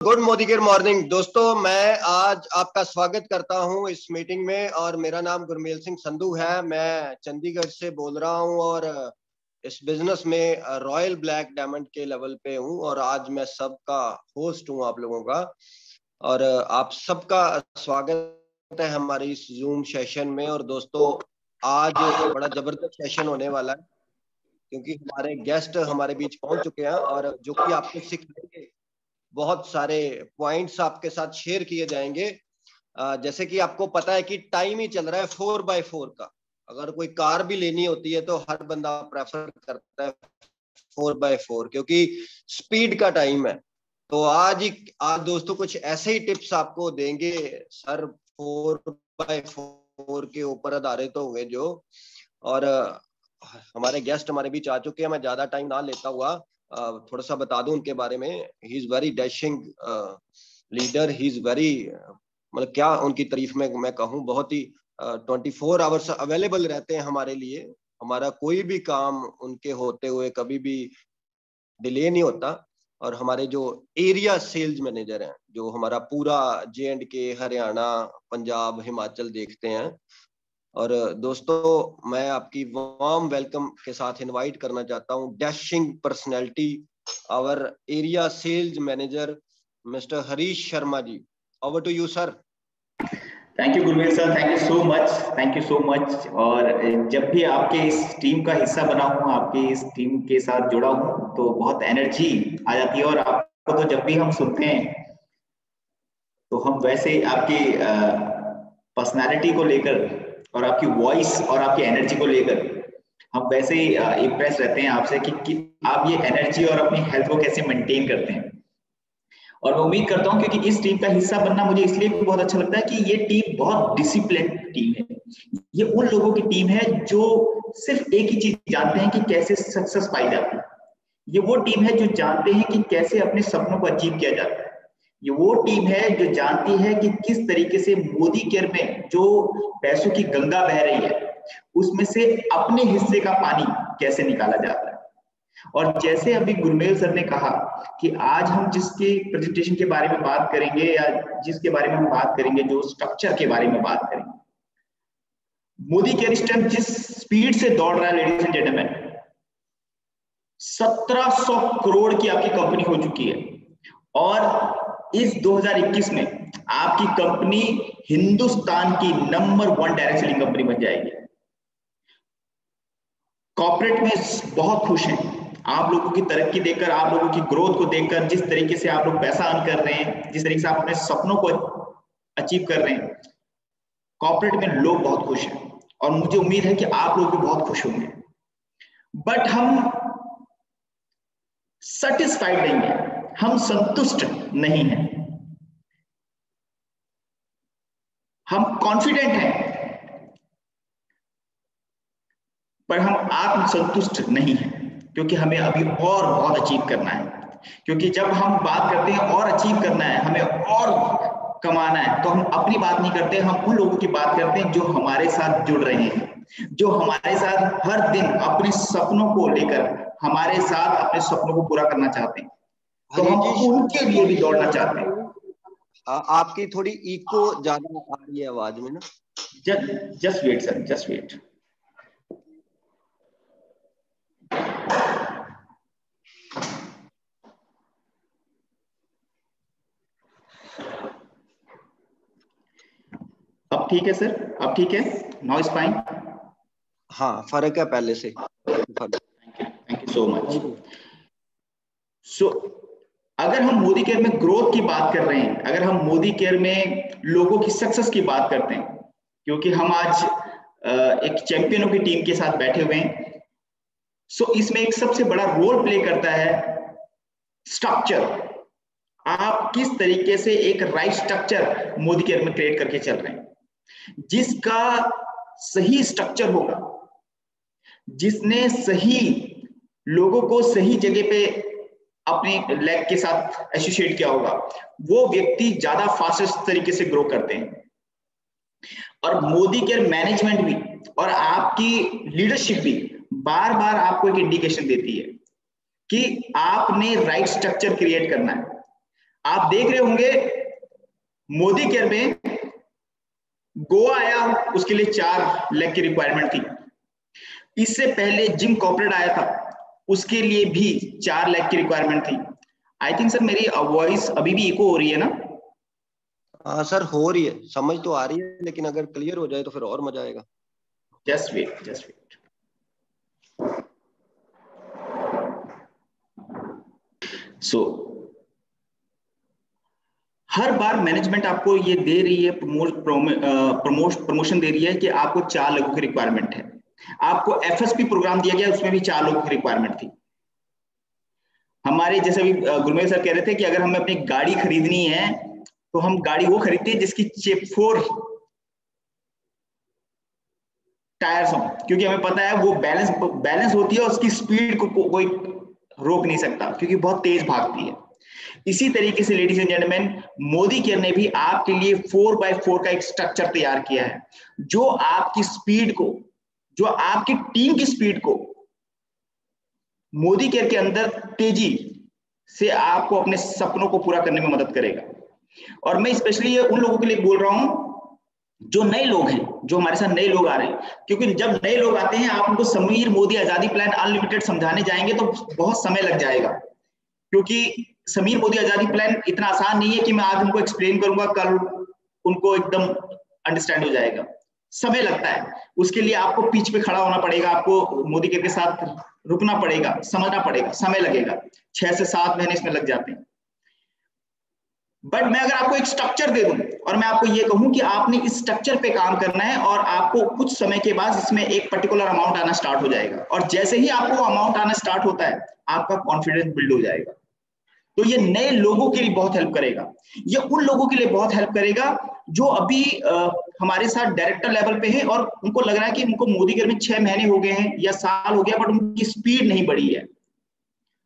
Good Modi care morning दोस्तों, मैं आज आपका स्वागत करता हूं इस मीटिंग में। और मेरा नाम गुरमेल सिंह संधू है। मैं चंडीगढ़ से बोल रहा हूं और इस बिजनेस में रॉयल ब्लैक डायमंड के लेवल पे हूं। और आज मैं सबका होस्ट हूं आप लोगों का। और आप सबका स्वागत है हमारे इस जूम सेशन में। और दोस्तों, आज बड़ा जबरदस्त सेशन होने वाला है क्योंकि हमारे गेस्ट हमारे बीच पहुंच चुके हैं और जो कि आपको सिखाएंगे। बहुत सारे पॉइंट्स आपके साथ शेयर किए जाएंगे। जैसे कि आपको पता है कि टाइम ही चल रहा है 4x4 का। अगर कोई कार भी लेनी होती है तो हर बंदा प्रेफर करता है 4x4 क्योंकि स्पीड का टाइम है। तो आज दोस्तों कुछ ऐसे ही टिप्स आपको देंगे सर, 4x4 के ऊपर आधारित होंगे जो। और हमारे गेस्ट हमारे बीच आ चुके हैं। मैं ज्यादा टाइम ना लेता हुआ थोड़ा सा बता दूं उनके बारे में। He is very dashing leader. He is very मतलब क्या उनकी तारीफ में मैं कहूँ, बहुत ही 24 आवर्स अवेलेबल रहते हैं हमारे लिए। हमारा कोई भी काम उनके होते हुए कभी भी डिले नहीं होता। और हमारे जो एरिया सेल्स मैनेजर हैं जो हमारा पूरा J&K, हरियाणा, पंजाब, हिमाचल देखते हैं। और दोस्तों, मैं आपकी वार्म वेलकम के साथ इनवाइट करना चाहता हूं dashing personality, our area sales manager mister Harish Sharma ji. Over to you sir. Thank you Gurmel sir, thank you so much, thank you so much. और जब भी आपके इस टीम का हिस्सा बना हूँ, आपकी इस टीम के साथ जुड़ा हूँ तो बहुत एनर्जी आ जाती है। और आपको तो जब भी हम सुनते हैं तो हम वैसे आपकी पर्सनालिटी को लेकर और आपकी वॉइस और आपकी एनर्जी को लेकर हम वैसे ही इम्प्रेस रहते हैं आपसे कि आप ये एनर्जी और अपनी हेल्थ को कैसे मेंटेन करते हैं। और मैं उम्मीद करता हूं क्योंकि इस टीम का हिस्सा बनना मुझे इसलिए भी बहुत अच्छा लगता है कि ये टीम बहुत डिसिप्लिन टीम है। ये उन लोगों की टीम है जो सिर्फ एक ही चीज जानते हैं कि कैसे सक्सेस पाई जाती है। ये वो टीम है जो जानते हैं कि कैसे अपने सपनों को अचीव किया जाता है। ये वो टीम है जो जानती है कि किस तरीके से मोदी केयर में जो पैसों की गंगा बह रही है उसमें से अपने हिस्से का पानी कैसे निकाला जाता है। और जैसे अभी गुरमेल सर ने कहा कि आज हम जिसके प्रेजेंटेशन के बारे में बात करेंगे या जिसके बारे में हम बात करेंगे, जो स्ट्रक्चर के बारे में बात करेंगे, मोदी केयर इस टाइम जिस स्पीड से दौड़ रहा है लेडीज एंड जेंटलमैन, 1700 करोड़ की आपकी कंपनी हो चुकी है। और इस 2021 में आपकी कंपनी हिंदुस्तान की नंबर 1 डायरेक्ट सेलिंग कंपनी बन जाएगी। कॉर्पोरेट में बहुत खुश हैं आप लोगों की तरक्की देखकर, आप लोगों की ग्रोथ को देखकर, जिस तरीके से आप लोग पैसा अर्न कर रहे हैं, जिस तरीके से आप अपने सपनों को अचीव कर रहे हैं। कॉर्पोरेट में लोग बहुत खुश हैं और मुझे उम्मीद है कि आप लोग भी बहुत खुश होंगे। बट हम सेटिस्फाइड नहीं है, हम संतुष्ट नहीं हैं। हम कॉन्फिडेंट हैं पर हम आत्मसंतुष्ट नहीं हैं क्योंकि हमें अभी और बहुत अचीव करना है। क्योंकि जब हम बात करते हैं और अचीव करना है, हमें और कमाना है, तो हम अपनी बात नहीं करते, हम उन लोगों की बात करते हैं जो हमारे साथ जुड़ रहे हैं, जो हमारे साथ हर दिन अपने सपनों को लेकर हमारे साथ अपने सपनों को पूरा करना चाहते हैं। तो हम उनके लिए भी दौड़ना चाहते हैं। आपकी थोड़ी इको ज्यादा आ रही है आवाज में ना। Just wait sir, just wait. अब ठीक है सर, अब ठीक है, नॉइस फाइन। हाँ, फर्क है पहले से। Thank you so much. So अगर हम मोदी केयर में ग्रोथ की बात कर रहे हैं, अगर हम मोदी केयर में लोगों की सक्सेस की बात करते हैं, क्योंकि हम आज एक चैंपियनों की टीम के साथ बैठे हुए हैं, सो इसमें एक सबसे बड़ा रोल प्ले करता है स्ट्रक्चर। आप किस तरीके से एक राइट स्ट्रक्चर मोदी केयर में क्रिएट करके चल रहे हैं, जिसका सही स्ट्रक्चर होगा, जिसने सही लोगों को सही जगह पे अपने लेग के साथ एसोसिएट किया होगा, वो व्यक्ति ज्यादा फास्टेस्ट तरीके से ग्रो करते हैं। और मोदी केयर मैनेजमेंट भी और आपकी लीडरशिप भी बार बार आपको एक इंडिकेशन देती है कि आपने राइट स्ट्रक्चर क्रिएट करना है। आप देख रहे होंगे मोदी केयर में गोवा आया, उसके लिए 4 लाख की रिक्वायरमेंट थी। इससे पहले जिम कॉर्पोरेट आया था, उसके लिए भी 4 लाख की रिक्वायरमेंट थी। आई थिंक सर मेरी वॉइस अभी भी इको हो रही है ना? हाँ सर, हो रही है, समझ तो आ रही है, लेकिन अगर क्लियर हो जाए तो फिर और मजा आएगा। Just wait, just wait. So हर बार मैनेजमेंट आपको ये दे रही है, प्रमोशन दे रही है कि आपको 4 लोगों की रिक्वायरमेंट है। आपको एफएसपी प्रोग्राम दिया गया, उसमें भी 4 लोगों की रिक्वायरमेंट थी। हमारे जैसे भी गुरमेल सर कह रहे थे कि अगर हमें अपनी गाड़ी खरीदनी है तो हम गाड़ी वो खरीदते हैं जिसकी 4 टायर्स हो, क्योंकि हमें पता है वो बैलेंस होती है और उसकी स्पीड को कोई रोक नहीं सकता, क्योंकि बहुत तेज भागती है। इसी तरीके से ladies and gentleman, Modi care ने भी आपके लिए 4x4 का एक स्ट्रक्चर तैयार किया है, जो आपकी स्पीड को, जो आपकी टीम की स्पीड को मोदी केयर के अंदर तेजी से आपको अपने सपनों को पूरा करने में मदद करेगा। और मैं स्पेशली उन लोगों के लिए बोल रहा हूं जो नए लोग हैं, जो हमारे साथ नए लोग आ रहे हैं, क्योंकि जब नए लोग आते हैं आप उनको समीर मोदी आजादी प्लान अनलिमिटेड समझाने जाएंगे तो बहुत समय लग जाएगा, क्योंकि समीर मोदी आजादी प्लान इतना आसान नहीं है कि मैं आज उनको एक्सप्लेन करूंगा कल उनको एकदम अंडरस्टैंड हो जाएगा। समय लगता है, उसके लिए आपको पीछ पे खड़ा होना पड़ेगा, आपको मोदी के साथ रुकना पड़ेगा, समझना पड़ेगा, समय लगेगा, 6 से 7 महीने इसमें लग जाते हैं। बट मैं अगर आपको एक स्ट्रक्चर दे दूं और मैं आपको ये कहूं कि आपने इस स्ट्रक्चर पे काम करना है और आपको कुछ समय के बाद इसमें एक पर्टिकुलर अमाउंट आना स्टार्ट हो जाएगा, और जैसे ही आपको अमाउंट आना स्टार्ट होता है आपका कॉन्फिडेंस बिल्ड हो जाएगा। तो ये नए लोगों के लिए बहुत हेल्प करेगा, ये उन लोगों के लिए बहुत हेल्प करेगा जो अभी हमारे साथ डायरेक्टर लेवल पे है और उनको लग रहा है कि उनको मोदी केयर में 6 महीने हो गए हैं या साल हो गया, बट उनकी स्पीड नहीं बढ़ी है।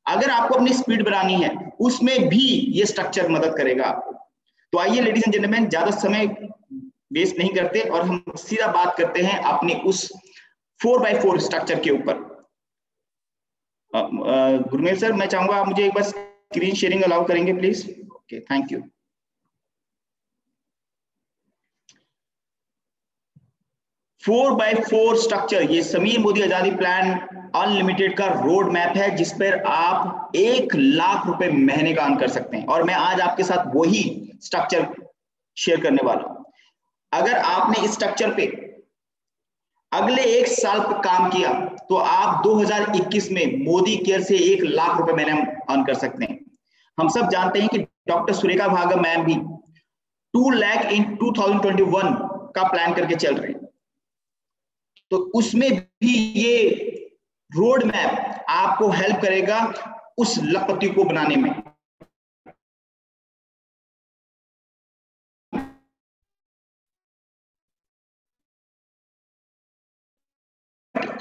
अगर आपको अपनी स्पीड बढ़ानी है उसमें भी ये स्ट्रक्चर मदद करेगा आपको। तो आइए लेडीज एंड जेंटलमैन, ज्यादा समय वेस्ट नहीं करते और हम सीधा बात करते हैं अपने उस 4x4 स्ट्रक्चर के ऊपर। गुरमेल सर, मैं चाहूंगा आप मुझे एक बार स्क्रीन शेयरिंग अलाउ करेंगे please? Okay, thank you. 4x4 structure, ये समीर मोदी आजादी प्लान अनलिमिटेड का रोड मैप है, जिस पर आप 1 लाख रुपए महीने का अर्न कर सकते हैं, और मैं आज आपके साथ वही स्ट्रक्चर शेयर करने वाला हूं। अगर आपने इस स्ट्रक्चर पे अगले 1 साल पर काम किया तो आप 2021 में मोदी केयर से 1 लाख रुपए महीने अर्न कर सकते हैं। हम सब जानते हैं कि डॉक्टर सुरेखा भार्गव मैम भी 2 लाख इन 2021 का प्लान करके चल रहे हैं, तो उसमें भी ये रोड मैप आपको हेल्प करेगा उस लखपति को बनाने में।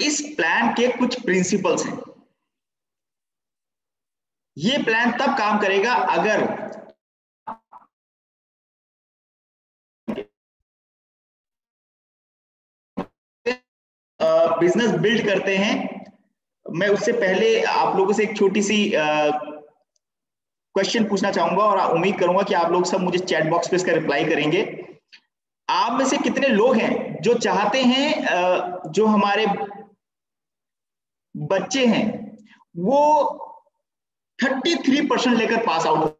इस प्लान के कुछ प्रिंसिपल्स हैं। ये प्लान तब काम करेगा अगर बिजनेस बिल्ड करते हैं। मैं उससे पहले आप लोगों से एक छोटी सी क्वेश्चन पूछना चाहूंगा और उम्मीद करूंगा कि आप लोग सब मुझे चैट बॉक्स पे इसका रिप्लाई करेंगे। आप में से कितने लोग हैं जो चाहते हैं जो हमारे बच्चे हैं वो 33% लेकर पास आउट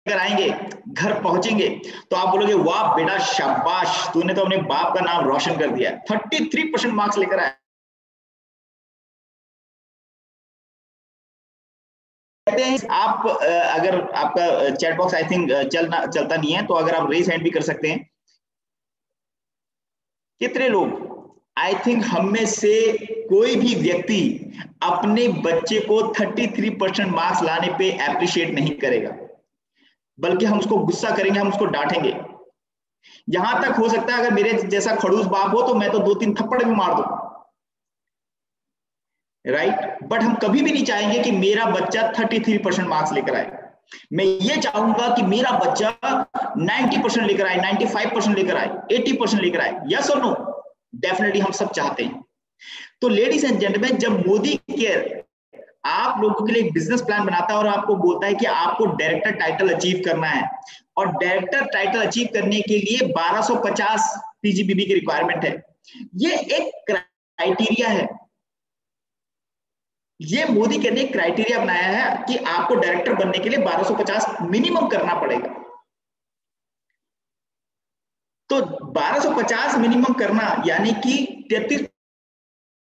आएंगे, घर पहुंचेंगे तो आप बोलोगे वाह बेटा शाबाश, तूने तो अपने बाप का नाम रोशन कर दिया। 33% मार्क्स लेकर आए। आप अगर आपका चैट बॉक्स आई थिंक चलता नहीं है तो अगर आप रेज हैंड भी कर सकते हैं। कितने लोग, आई थिंक हम में से कोई भी व्यक्ति अपने बच्चे को 33% मार्क्स लाने पे एप्रिशिएट नहीं करेगा, बल्कि हम उसको गुस्सा करेंगे, हम उसको डांटेंगे। यहां तक हो सकता है अगर मेरे जैसा खड़ूस बाप हो तो मैं तो 2-3 थप्पड़ भी मार दूं, राइट? बट हम कभी भी नहीं चाहेंगे कि मेरा बच्चा 33% मार्क्स लेकर आए। मैं ये चाहूंगा कि मेरा बच्चा 90% लेकर आए, 95% लेकर आए, 80% लेकर आए। यस और नो? डेफिनेटली हम सब चाहते हैं। तो लेडीज एंड जेंटलमैन, जब मोदी केयर आप लोगों के लिए एक बिजनेस प्लान बनाता है और आपको बोलता है कि आपको डायरेक्टर टाइटल अचीव करना है, और डायरेक्टर टाइटल अचीव करने के लिए 1250 पीजीबीबी की रिक्वायरमेंट है। ये एक क्राइटेरिया है, ये मोदी के ने क्राइटेरिया बनाया है कि आपको डायरेक्टर बनने के लिए 1250 मिनिमम करना पड़ेगा। तो 1250 मिनिमम करना यानी कि 33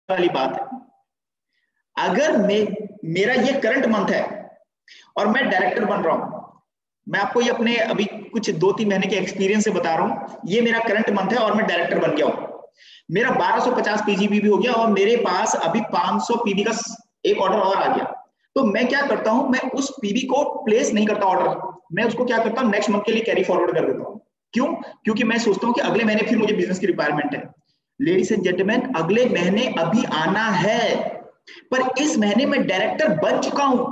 वाली बात है। अगर मेरा ये करंट मंथ है और मैं डायरेक्टर बन रहा हूं, मैं आपको ये अपने अभी कुछ 2-3 महीने के एक्सपीरियंस से बता रहा हूं, ये मेरा करंट मंथ है और मैं डायरेक्टर बन गया हूं, मेरा 1250 पीजीबीबी हो गया और मेरे पास अभी 500 पीबी का एक ऑर्डर और आ गया। तो मैं क्या करता हूं, मैं उस पीबी को प्लेस नहीं करता ऑर्डर, मैं उसको क्या करता हूं, नेक्स्ट मंथ के लिए कैरी फॉरवर्ड कर देता हूं। क्यों? क्योंकि मैं सोचता हूं कि अगले महीने फिर मुझे बिजनेस की रिक्वायरमेंट है। लेडीज एंड जेंटलमैन, अगले महीने अभी आना है, पर इस महीने में डायरेक्टर बन चुका हूं,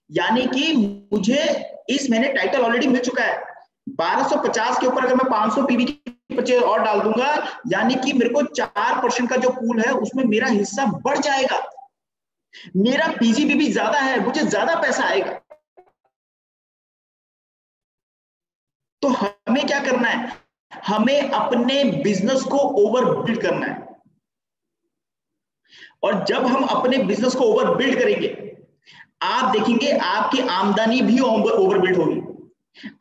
यानी कि मुझे इस महीने टाइटल ऑलरेडी मिल चुका है। 1250 के ऊपर अगर मैं 500 पीबी की परचेज और डाल दूंगा, यानी कि मेरे को 4% का जो पूल है उसमें मेरा हिस्सा बढ़ जाएगा, मेरा पीजीबीबी ज्यादा है, मुझे ज्यादा पैसा आएगा। तो हमें क्या करना है, हमें अपने बिजनेस को ओवर बिल्ड करना है, और जब हम अपने बिजनेस को ओवर बिल्ड करेंगे, आप देखेंगे आपकी आमदनी भी ओवर बिल्ड होगी,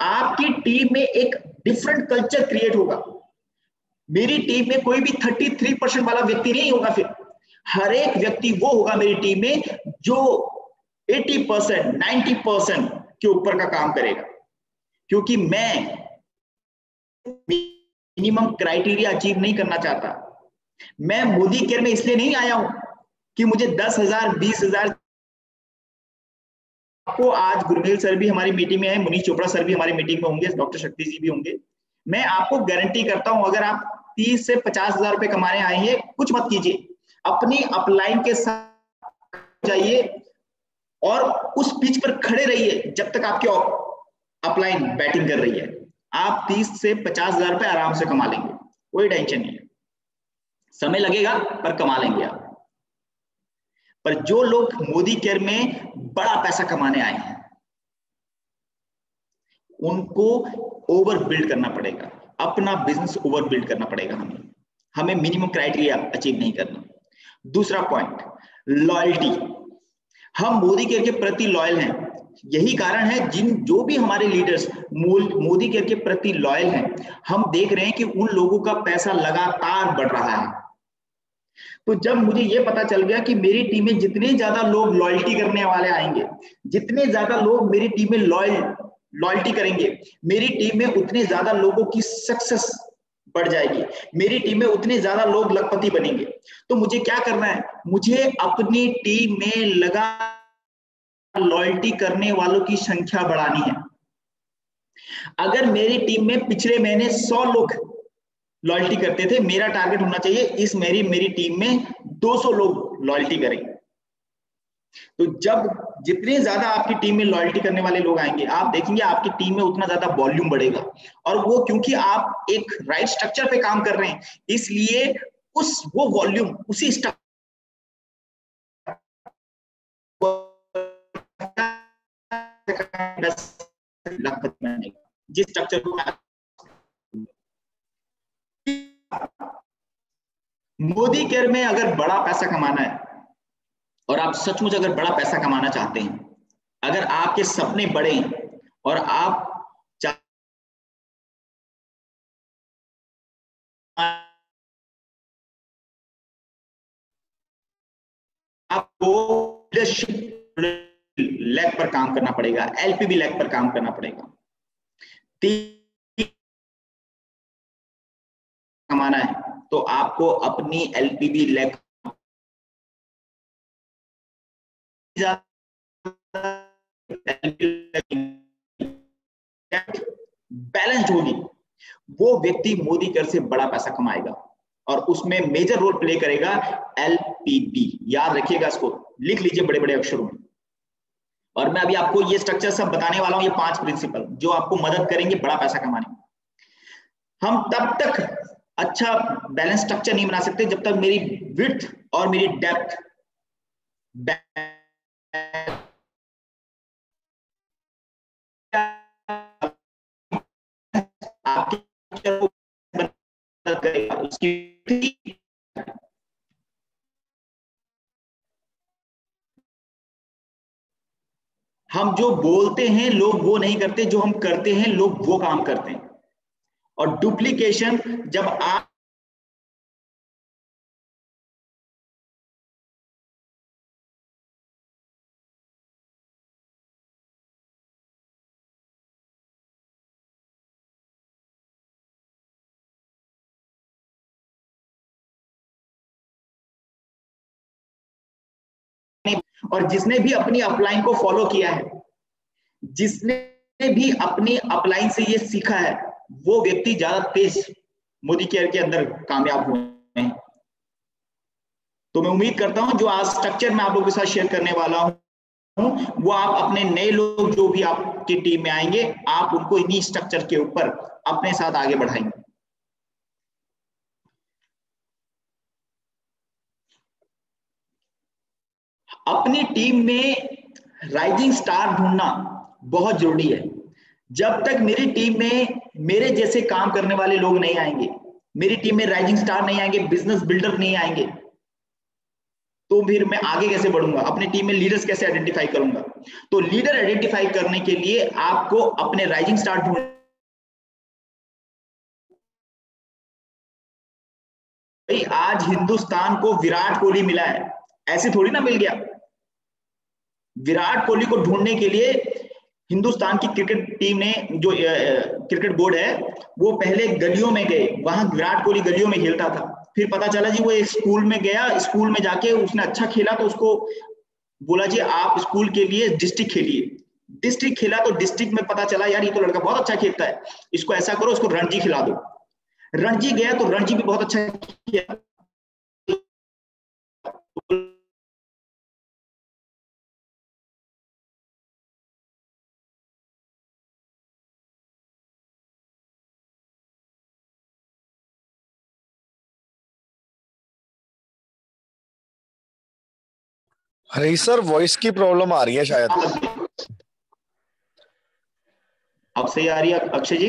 आपकी टीम में एक डिफरेंट कल्चर क्रिएट होगा। मेरी टीम में कोई भी 33% वाला व्यक्ति नहीं होगा, फिर हर एक व्यक्ति वो होगा मेरी टीम में जो 80%, 90% के ऊपर का काम करेगा, क्योंकि मैं मिनिमम क्राइटेरिया अचीव नहीं करना चाहता। मैं मोदी केयर में इसलिए नहीं आया हूं कि मुझे 10,000, 20,000। आपको आज गुरमेल सर भी हमारी मीटिंग में है, मुनीश चोपड़ा सर भी हमारी मीटिंग में होंगे, डॉक्टर शक्ति जी भी होंगे। मैं आपको गारंटी करता हूं, अगर आप 30 से 50,000 रुपए कमाने आए हैं, कुछ मत कीजिए, अपनी अपलाइन के साथ जाइए और उस पिच पर खड़े रहिए जब तक आपकी अपलाइन बैटिंग कर रही है। आप 30 से 50,000 रुपए आराम से कमा लेंगे, कोई टेंशन नहीं है, समय लगेगा पर कमा लेंगे आप। पर जो लोग मोदी केयर में बड़ा पैसा कमाने आए हैं, उनको ओवर बिल्ड करना पड़ेगा, अपना बिजनेस ओवर बिल्ड करना पड़ेगा। हमें मिनिमम क्राइटेरिया अचीव नहीं करना। दूसरा पॉइंट, लॉयल्टी। हम मोदी केयर के प्रति लॉयल हैं, यही कारण है जो भी हमारे लीडर्स मोदी केयर के प्रति लॉयल हैं, हम देख रहे हैं कि उन लोगों का पैसा लगातार बढ़ रहा है। तो जब मुझे ये पता चल गया कि मेरी टीम में जितने ज्यादा लोग लॉयल्टी करने वाले आएंगे, जितने ज्यादा लोग मेरी टीम में लॉयल्टी करेंगे, मेरी टीम में उतने ज्यादा लोगों की सक्सेस बढ़ जाएगी, मेरी टीम में उतने ज्यादा लोग लखपति बनेंगे। तो मुझे क्या करना है, मुझे अपनी टीम में लगा लॉयल्टी करने वालों की संख्या बढ़ानी है। अगर मेरी टीम में पिछले महीने 100 लोग लॉयल्टी करते थे, मेरा टारगेट होना चाहिए इस मेरी टीम में 200 लोग लॉयल्टी करें। तो जब जितने ज्यादा आपकी टीम में लॉयल्टी करने वाले लोग आएंगे, आप देखेंगे आपकी टीम में उतना ज्यादा वॉल्यूम बढ़ेगा, और वो क्योंकि आप एक राइट स्ट्रक्चर पे काम कर रहे हैं, इसलिए वो वॉल्यूम उसी जिस स्ट्रक्चर को मोदी केयर में अगर बड़ा पैसा कमाना है, और आप सचमुच अगर बड़ा पैसा कमाना चाहते हैं, अगर आपके सपने बड़े हैं और आपको लीडरशिप लेग पर काम करना पड़ेगा, एलपीबी लेग पर काम करना पड़ेगा। कमाना है तो आपको अपनी एलपीबी लेग बैलेंस्ड होगी, वो व्यक्ति मोदी केयर से बड़ा पैसा कमाएगा, और उसमें मेजर रोल प्ले करेगा एलपीबी। याद रखिएगा, इसको लिख लीजिए बड़े बड़े अक्षरों में। और मैं अभी आपको ये स्ट्रक्चर सब बताने वाला हूं, ये 5 प्रिंसिपल जो आपको मदद करेंगे बड़ा पैसा कमाने में। हम तब तक अच्छा बैलेंस स्ट्रक्चर नहीं बना सकते जब तक मेरी विड्थ और मेरी डेप्थ करेगा उसकी। हम जो बोलते हैं लोग वो नहीं करते, जो हम करते हैं लोग वो काम करते हैं। और डुप्लीकेशन जब आप और जिसने भी अपनी अपलाइन को फॉलो किया है, जिसने भी अपनी अपलाइन से ये सीखा है, वो व्यक्ति ज्यादा तेज मोदी केयर के अंदर कामयाब हुए हैं। तो मैं उम्मीद करता हूं जो आज स्ट्रक्चर मैं आप लोगों के साथ शेयर करने वाला हूं, वो आप अपने नए लोग जो भी आपकी टीम में आएंगे, आप उनको इन्हीं स्ट्रक्चर के ऊपर अपने साथ आगे बढ़ाएंगे। अपनी टीम में राइजिंग स्टार ढूंढना बहुत जरूरी है। जब तक मेरी टीम में मेरे जैसे काम करने वाले लोग नहीं आएंगे, मेरी टीम में राइजिंग स्टार नहीं आएंगे, बिजनेस बिल्डर नहीं आएंगे, तो फिर मैं आगे कैसे बढ़ूंगा? अपनी टीम में लीडर्स कैसे आइडेंटिफाई करूंगा? तो लीडर आइडेंटिफाई करने के लिए आपको अपने राइजिंग स्टार ढूंढ, भाई आज हिंदुस्तान को विराट कोहली मिला है, ऐसे थोड़ी ना मिल गया। विराट कोहली को ढूंढने के लिए हिंदुस्तान की क्रिकेट टीम ने, जो क्रिकेट बोर्ड है, वो पहले गलियों में गए, वहां विराट कोहली गलियों में खेलता था। फिर पता चला जी वो एक स्कूल में गया, स्कूल में जाके उसने अच्छा खेला तो उसको बोला जी आप स्कूल के लिए डिस्ट्रिक्ट खेलिए। डिस्ट्रिक्ट खेला तो डिस्ट्रिक्ट में पता चला यार ये तो लड़का बहुत अच्छा खेलता है, इसको ऐसा करो इसको रणजी खिला दो। रणजी गया तो रणजी भी बहुत अच्छा किया। अरे सर वॉइस की प्रॉब्लम आ रही है शायद। अब सही आ रही है अक्षय जी?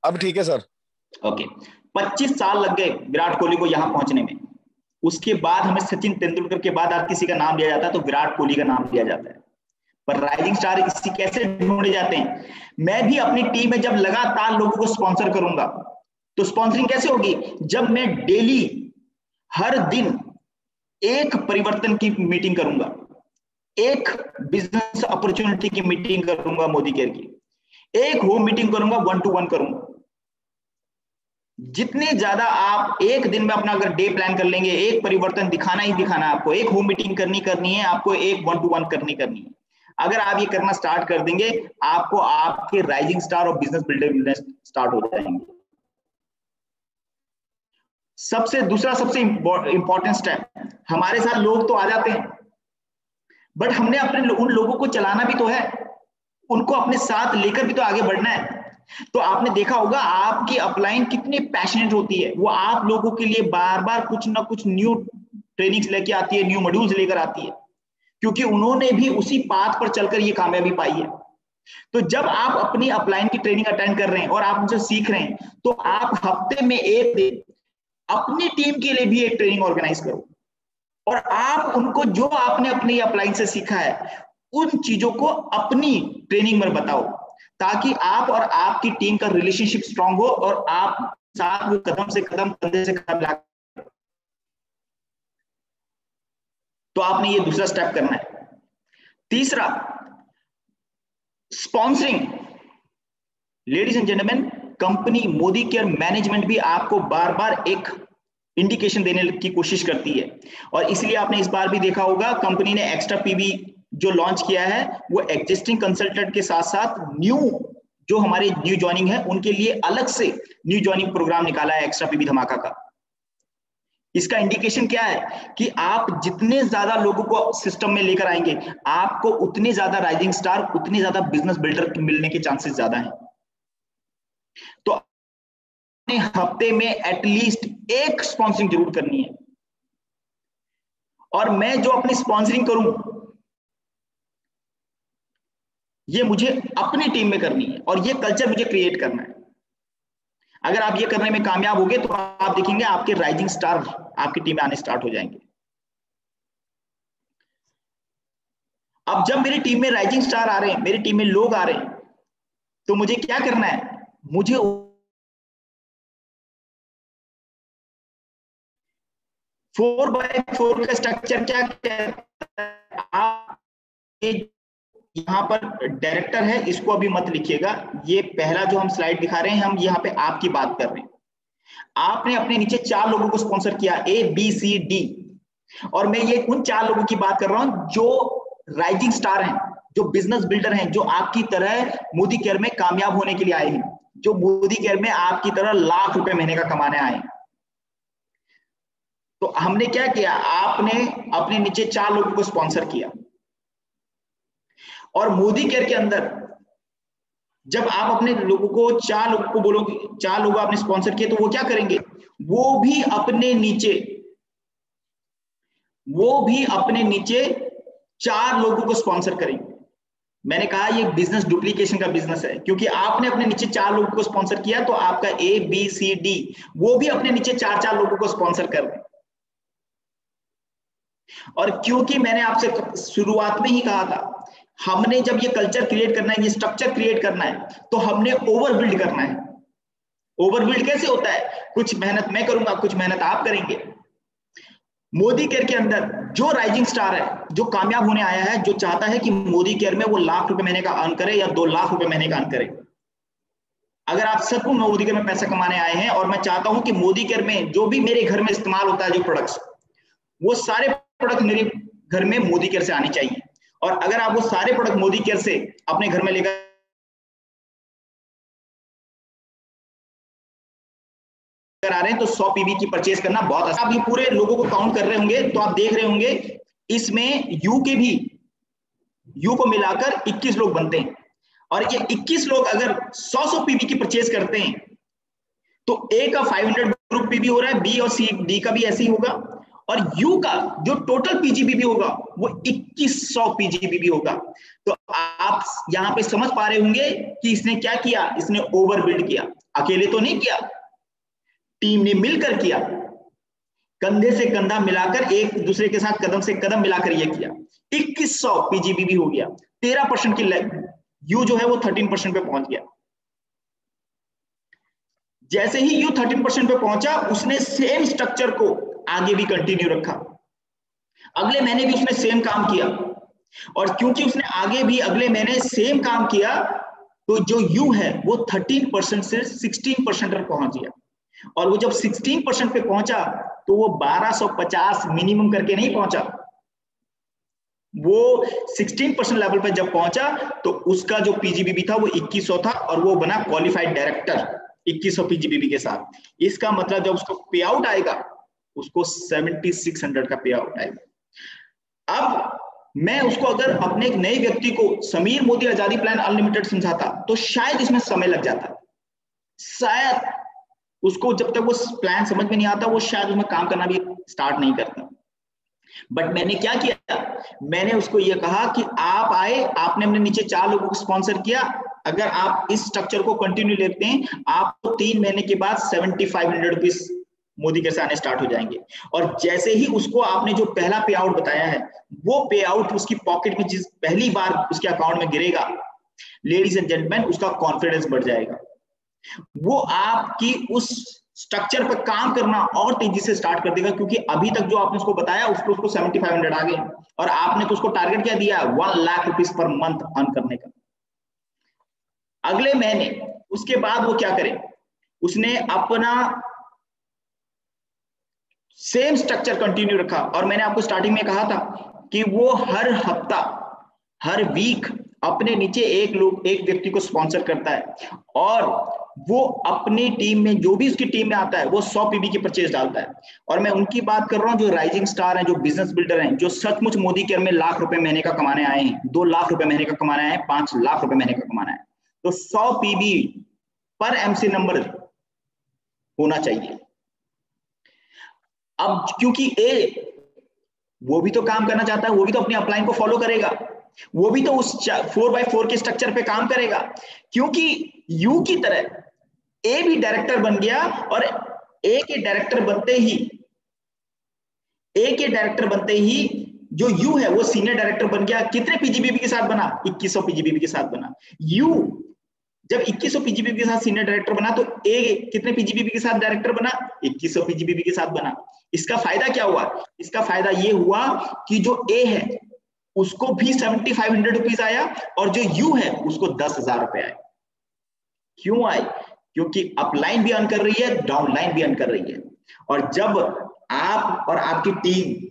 अब ठीक है सर। ओके। 25 साल लग गए विराट कोहली को यहां पहुंचने में। उसके बाद हमें सचिन तेंदुलकर के बाद अगर किसी का नाम लिया जाता है तो विराट कोहली का नाम लिया जाता है। पर राइजिंग स्टार इसी कैसे ढूंढे जाते हैं? मैं भी अपनी टीम में जब लगातार लोगों को स्पॉन्सर करूंगा तो स्पॉन्सरिंग कैसे होगी? जब मैं डेली हर दिन एक परिवर्तन की मीटिंग करूंगा, एक बिजनेस अपॉर्चुनिटी की मीटिंग करूंगा, मोदी केयर की एक होम मीटिंग करूंगा, 1 to 1 करूंगा। जितने ज्यादा आप एक दिन में अपना अगर डे प्लान कर लेंगे, एक परिवर्तन दिखाना ही दिखाना है आपको, एक होम मीटिंग करनी है आपको, एक 1 to 1 करनी है। अगर आप ये करना स्टार्ट कर देंगे, आपको आपके राइजिंग स्टार और बिजनेस बिल्डर स्टार्ट हो जाएंगे। दूसरा सबसे इंपॉर्टेंट स्टेप, हमारे साथ लोग तो आ जाते हैं बट हमने अपने उन लोगों को चलाना भी तो है, उनको अपने साथ लेकर भी तो आगे बढ़ना है। तो आपने देखा होगा आपकी अपलाइन कितनी पैशनेट होती है, वो आप लोगों के लिए बार बार कुछ ना कुछ न्यू ट्रेनिंग्स लेके आती है, न्यू मॉड्यूल्स लेकर आती है, क्योंकि उन्होंने भी उसी पाथ पर चलकर ये कामयाबी पाई है। तो जब आप अपनी अपलाइन की ट्रेनिंग अटेंड कर रहे हैं और आप उनसे सीख रहे हैं, तो आप हफ्ते में एक दिन अपनी टीम के लिए भी एक ट्रेनिंग ऑर्गेनाइज करो और आप उनको जो आपने अपनी अपलाइन से सीखा है उन चीजों को अपनी ट्रेनिंग में बताओ, ताकि आप और आपकी टीम का रिलेशनशिप स्ट्रांग हो और आप साथ में कदम से कदम, कंधे से कंधा मिला। तो आपने ये दूसरा स्टेप करना है। तीसरा, sponsoring. Ladies and gentleman, company Modi care management भी आपको बार बार एक इंडिकेशन देने की कोशिश करती है, और इसलिए आपने इस बार भी देखा होगा कंपनी ने एक्स्ट्रा पीबी जो लॉन्च किया है, वो एग्जिस्टिंग कंसल्टेंट के साथ साथ जो हमारे न्यू ज्वाइनिंग है उनके लिए अलग से न्यू ज्वाइनिंग प्रोग्राम निकाला है, एक्स्ट्रा पीबी धमाका का। इसका इंडिकेशन क्या है कि आप जितने ज्यादा लोगों को सिस्टम में लेकर आएंगे, आपको उतने ज्यादा राइजिंग स्टार, उतने ज्यादा बिजनेस बिल्डर मिलने के चांसेस ज्यादा हैं। तो हफ्ते में एटलीस्ट एक स्पॉन्सरिंग जरूर करनी है, और मैं जो अपनी स्पॉन्सरिंग करूं ये मुझे अपनी टीम में करनी है, और ये कल्चर मुझे क्रिएट करना है। अगर आप ये करने में कामयाब होगे तो आप देखेंगे आपके राइजिंग स्टार आपकी टीम में आने स्टार्ट हो जाएंगे। अब जब मेरी टीम में राइजिंग स्टार आ रहे हैं, मेरी टीम में लोग आ रहे हैं, तो मुझे क्या करना है? मुझे 4x4 का स्ट्रक्चर क्या कहता है? आप यहाँ पर डायरेक्टर है, इसको अभी मत लिखिएगा। ये पहला जो हम स्लाइड दिखा रहे हैं, हम यहाँ पे आपकी बात कर रहे हैं। आपने अपने नीचे 4 लोगों को स्पॉन्सर किया, ABCD, और मैं ये उन 4 लोगों की बात कर रहा हूं जो राइजिंग स्टार हैं, जो बिजनेस बिल्डर हैं, जो आपकी तरह मोदी केयर में कामयाब होने के लिए आए हैं, जो मोदी केयर में आपकी तरह लाख रुपए महीने का कमाने आए हैं। तो हमने क्या किया? आपने अपने नीचे 4 लोगों को स्पॉन्सर किया, और मोदी केयर के अंदर जब आप अपने लोगों को 4 लोगों को बोलोगे, 4 लोग आपने स्पॉन्सर किए, तो वो क्या करेंगे? वो भी अपने नीचे 4 लोगों को स्पॉन्सर करेंगे। मैंने कहा ये बिजनेस डुप्लीकेशन का बिजनेस है, क्योंकि आपने अपने नीचे 4 लोगों को स्पॉन्सर किया, तो आपका ABCD वो भी अपने नीचे 4 लोगों को स्पॉन्सर कर रहे हैं। और क्योंकि मैंने आपसे शुरुआत में ही कहा था, हमने जब ये कल्चर क्रिएट करना है, ये स्ट्रक्चर क्रिएट करना है, तो हमने ओवरबिल्ड करना है। ओवरबिल्ड कैसे होता है? कुछ मेहनत मैं करूंगा, कुछ मेहनत आप करेंगे। मोदी केयर के अंदर जो राइजिंग स्टार है, जो कामयाब होने आया है, जो चाहता है कि मोदी केयर में वो लाख रुपए महीने का अर्न करे या 2 लाख रुपए महीने का अर्न करे। अगर आप सचमुच मोदी केयर में पैसा कमाने आए हैं, और मैं चाहता हूं कि मोदी केयर में जो भी मेरे घर में इस्तेमाल होता है, जो प्रोडक्ट्स, वो सारे प्रोडक्ट मेरे घर में मोदी केयर से आने चाहिए। और अगर आप वो सारे प्रोडक्ट मोदी केयर से अपने घर में लेकर आ रहे हैं, तो 100 PV की परचेज करना बहुत आसान। आप ये पूरे लोगों को काउंट कर रहे होंगे, तो आप देख रहे होंगे इसमें यू को मिलाकर 21 लोग बनते हैं। और ये 21 लोग अगर 100 PV की परचेज करते हैं, तो A का 500 ग्रुप PV हो रहा है, B और C D का भी ऐसे ही होगा, और U का जो टोटल PGBB होगा वो 2100 PGBB होगा। तो आप यहां पे समझ पा रहे होंगे कि इसने क्या किया? इसने ओवरबिल्ड किया। अकेले तो नहीं किया, टीम ने मिलकर किया, कंधे से कंधा मिलाकर, एक दूसरे के साथ कदम से कदम मिलाकर यह किया। 2100 PGBB हो गया। 13% की U जो है वो 13% पे पहुंच गया। जैसे ही U 13% पे पहुंचा, उसने सेम स्ट्रक्चर को आगे भी कंटिन्यू रखा। अगले महीने भी उसने सेम काम किया, और क्योंकि उसने आगे भी अगले महीने सेम काम किया, तो जो U है वो 13% से 16% पर पहुंच गया। और वो जब 16% पे पहुंचा, तो वो 1250 मिनिमम करके नहीं पहुंचा, वो 16% लेवल पे जब पहुंचा, तो उसका जो PGBB था वो 2100 था, और वो बना क्वालिफाइड डायरेक्टर 2100 PGBB के साथ। इसका मतलब जब उसको पे आउट आएगा, उसको 7600 का पे आउट आएगा। अब मैं उसको अगर अपने एक नए व्यक्ति को समीर मोदी आजादी प्लान अनलिमिटेड समझाता, तो शायद इसमें समय लग जाता, शायद उसको जब तक वो प्लान समझ में नहीं आता, वो शायद उसमें काम करना भी स्टार्ट नहीं करता। बट मैंने क्या किया? मैंने उसको ये कहा कि आप आए, आपने अपने नीचे 4 लोगों को स्पॉन्सर किया। अगर आप इस स्ट्रक्चर को कंटिन्यू लेते हैं, आपको 3 महीने के बाद 7500 रुपीज मोदी के आने स्टार्ट हो जाएंगे। और जैसे ही उसको आपने जो पहला पे आउट बताया है, वो पे आउट उसकी पॉकेट में जिस पहली बार उसके अकाउंट में गिरेगा, लेडीज एंड जेंटलमैन, उसका कॉन्फिडेंस बढ़ जाएगा। वो आपकी उस स्ट्रक्चर पर काम करना और तेजी से स्टार्ट कर देगा, क्योंकि अभी तक जो आपने उसको बताया, उसको 7500 आ गए, और आपने तो उसको टारगेट क्या दिया? 1 lakh rupees per month earn करने का। अगले महीने उसके बाद वो क्या करे? उसने अपना सेम स्ट्रक्चर कंटिन्यू रखा, और मैंने आपको स्टार्टिंग में कहा था कि वो हर हफ्ता, हर वीक अपने नीचे एक व्यक्ति को स्पॉन्सर करता है, और वो अपनी टीम में जो भी उसकी टीम में आता है, वो 100 PV की परचेज डालता है। और मैं उनकी बात कर रहा हूं जो राइजिंग स्टार हैं, जो बिजनेस बिल्डर हैं, जो सचमुच मोदी केयर में लाख रुपए महीने का कमाने आए हैं, 2 लाख रुपए महीने का कमाना है, 5 लाख रुपए महीने का कमाना है। तो 100 PV पर MC नंबर होना चाहिए। अब क्योंकि वो भी तो काम करना चाहता है, वो भी तो अपनी अपलाइन को फॉलो करेगा, वो भी तो उस 4x4 के स्ट्रक्चर पे काम करेगा, क्योंकि यू की तरह ए भी डायरेक्टर बन गया और ए के डायरेक्टर बनते ही जो यू है वो सीनियर डायरेक्टर बन गया। कितने पीजीबीबी के साथ बना? 2100 पीजीबीबी के साथ बना। यू जब 2100 पीजीबीबी के साथ सीनियर डायरेक्टर बना तो ए कितने पीजीबीबी के साथ डायरेक्टर बना? 2100 पीजीबीबी के साथ बना। इसका फायदा क्या हुआ? इसका फायदा ये हुआ कि जो ए है उसको भी 7500 रुपीज आया और जो यू है उसको 10,000 रुपए आए। क्यों आए? क्योंकि अपलाइन भी अर्न कर रही है, डाउनलाइन भी अर्न कर रही है। और जब आप और आपकी टीम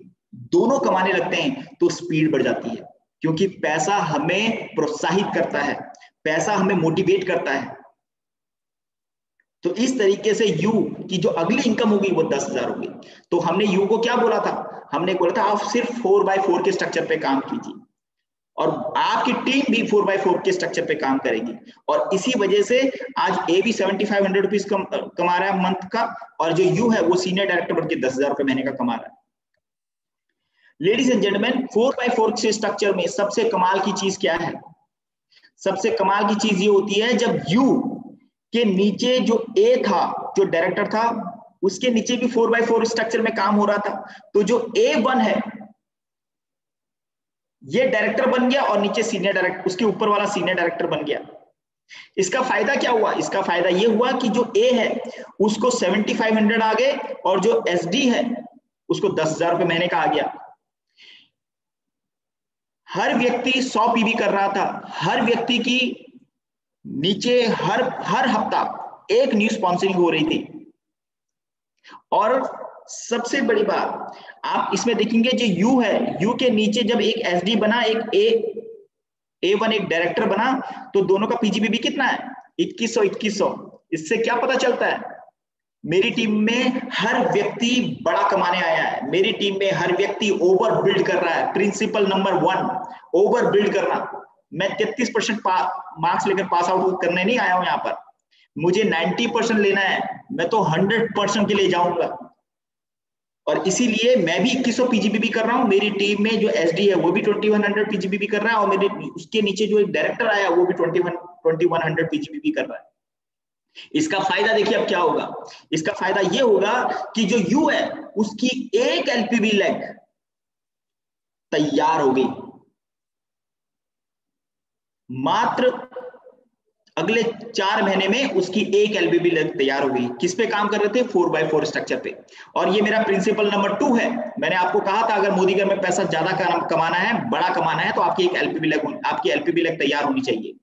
दोनों कमाने लगते हैं तो स्पीड बढ़ जाती है, क्योंकि पैसा हमें प्रोत्साहित करता है, पैसा हमें मोटिवेट करता है। तो इस तरीके से यू की जो अगली इनकम होगी वो 10,000 होगी। तो हमने यू को क्या बोला था? हमने बोला था आप सिर्फ 4x4 के स्ट्रक्चर पे काम कीजिए और आपकी टीम भी 4x4 के स्ट्रक्चर पे काम करेगी। और इसी वजह से आज ए भी 7500 रुपीज कमा रहा है मंथ का, और जो यू है वो सीनियर डायरेक्टर बन के 10,000 रुपए महीने का कमा रहा है। लेडीज एंड जेंटलमैन, 4x4 के स्ट्रक्चर में सबसे कमाल की चीज क्या है? सबसे कमाल की चीज ये होती है जब यू के नीचे जो ए था, जो डायरेक्टर था, उसके नीचे भी 4x4 स्ट्रक्चर में काम हो रहा था। तो जो A1 है ये डायरेक्टर बन गया और नीचे सीनियर डायरेक्टर, उसके ऊपर वाला सीनियर डायरेक्टर बन गया। इसका फायदा क्या हुआ? इसका फायदा ये हुआ कि जो ए है उसको 7500 आ गए और जो एसडी है उसको 10,000 रुपए महीने का आ गया। हर व्यक्ति 100 पीवी कर रहा था, हर व्यक्ति की नीचे हर हफ्ता एक न्यू स्पॉन्सरिंग हो रही थी। और सबसे बड़ी बात आप इसमें देखेंगे, जो यू है, यू के नीचे जब एक एसडी बना, एक A1 एक डायरेक्टर बना, तो दोनों का पीजीबीबी कितना है? 2100। इससे क्या पता चलता है? मेरी टीम में हर व्यक्ति बड़ा कमाने आया है, मेरी टीम में हर व्यक्ति ओवर बिल्ड कर रहा है। प्रिंसिपल नंबर 1, ओवर बिल्ड करना। मैं 33% मार्क्स लेकर पास आउट करने नहीं आया हूं यहाँ पर, मुझे 90% लेना है, मैं तो 100% के लिए जाऊंगा। और इसीलिए मैं भी 2100 पीजीबीबी कर रहा हूं, मेरी टीम में जो एसडी है वो भी 2100 पीजीबीबी कर रहा है, और मेरे उसके नीचे जो एक डायरेक्टर आया वो भी 2100 पीजीबीबी कर रहा है। इसका फायदा देखिए अब क्या होगा? इसका फायदा ये होगा कि जो यू है उसकी एक एलपीबी लेग तैयार हो गई, मात्र अगले 4 महीने में उसकी एक एलपीबी लेग तैयार हो गई। किस पे काम कर रहे थे? 4x4 स्ट्रक्चर पे। और ये मेरा प्रिंसिपल नंबर 2 है। मैंने आपको कहा था अगर मोदीगर में पैसा ज्यादा कमाना है, बड़ा कमाना है, तो आपकी एक एलपीबी लेग तैयार होनी चाहिए।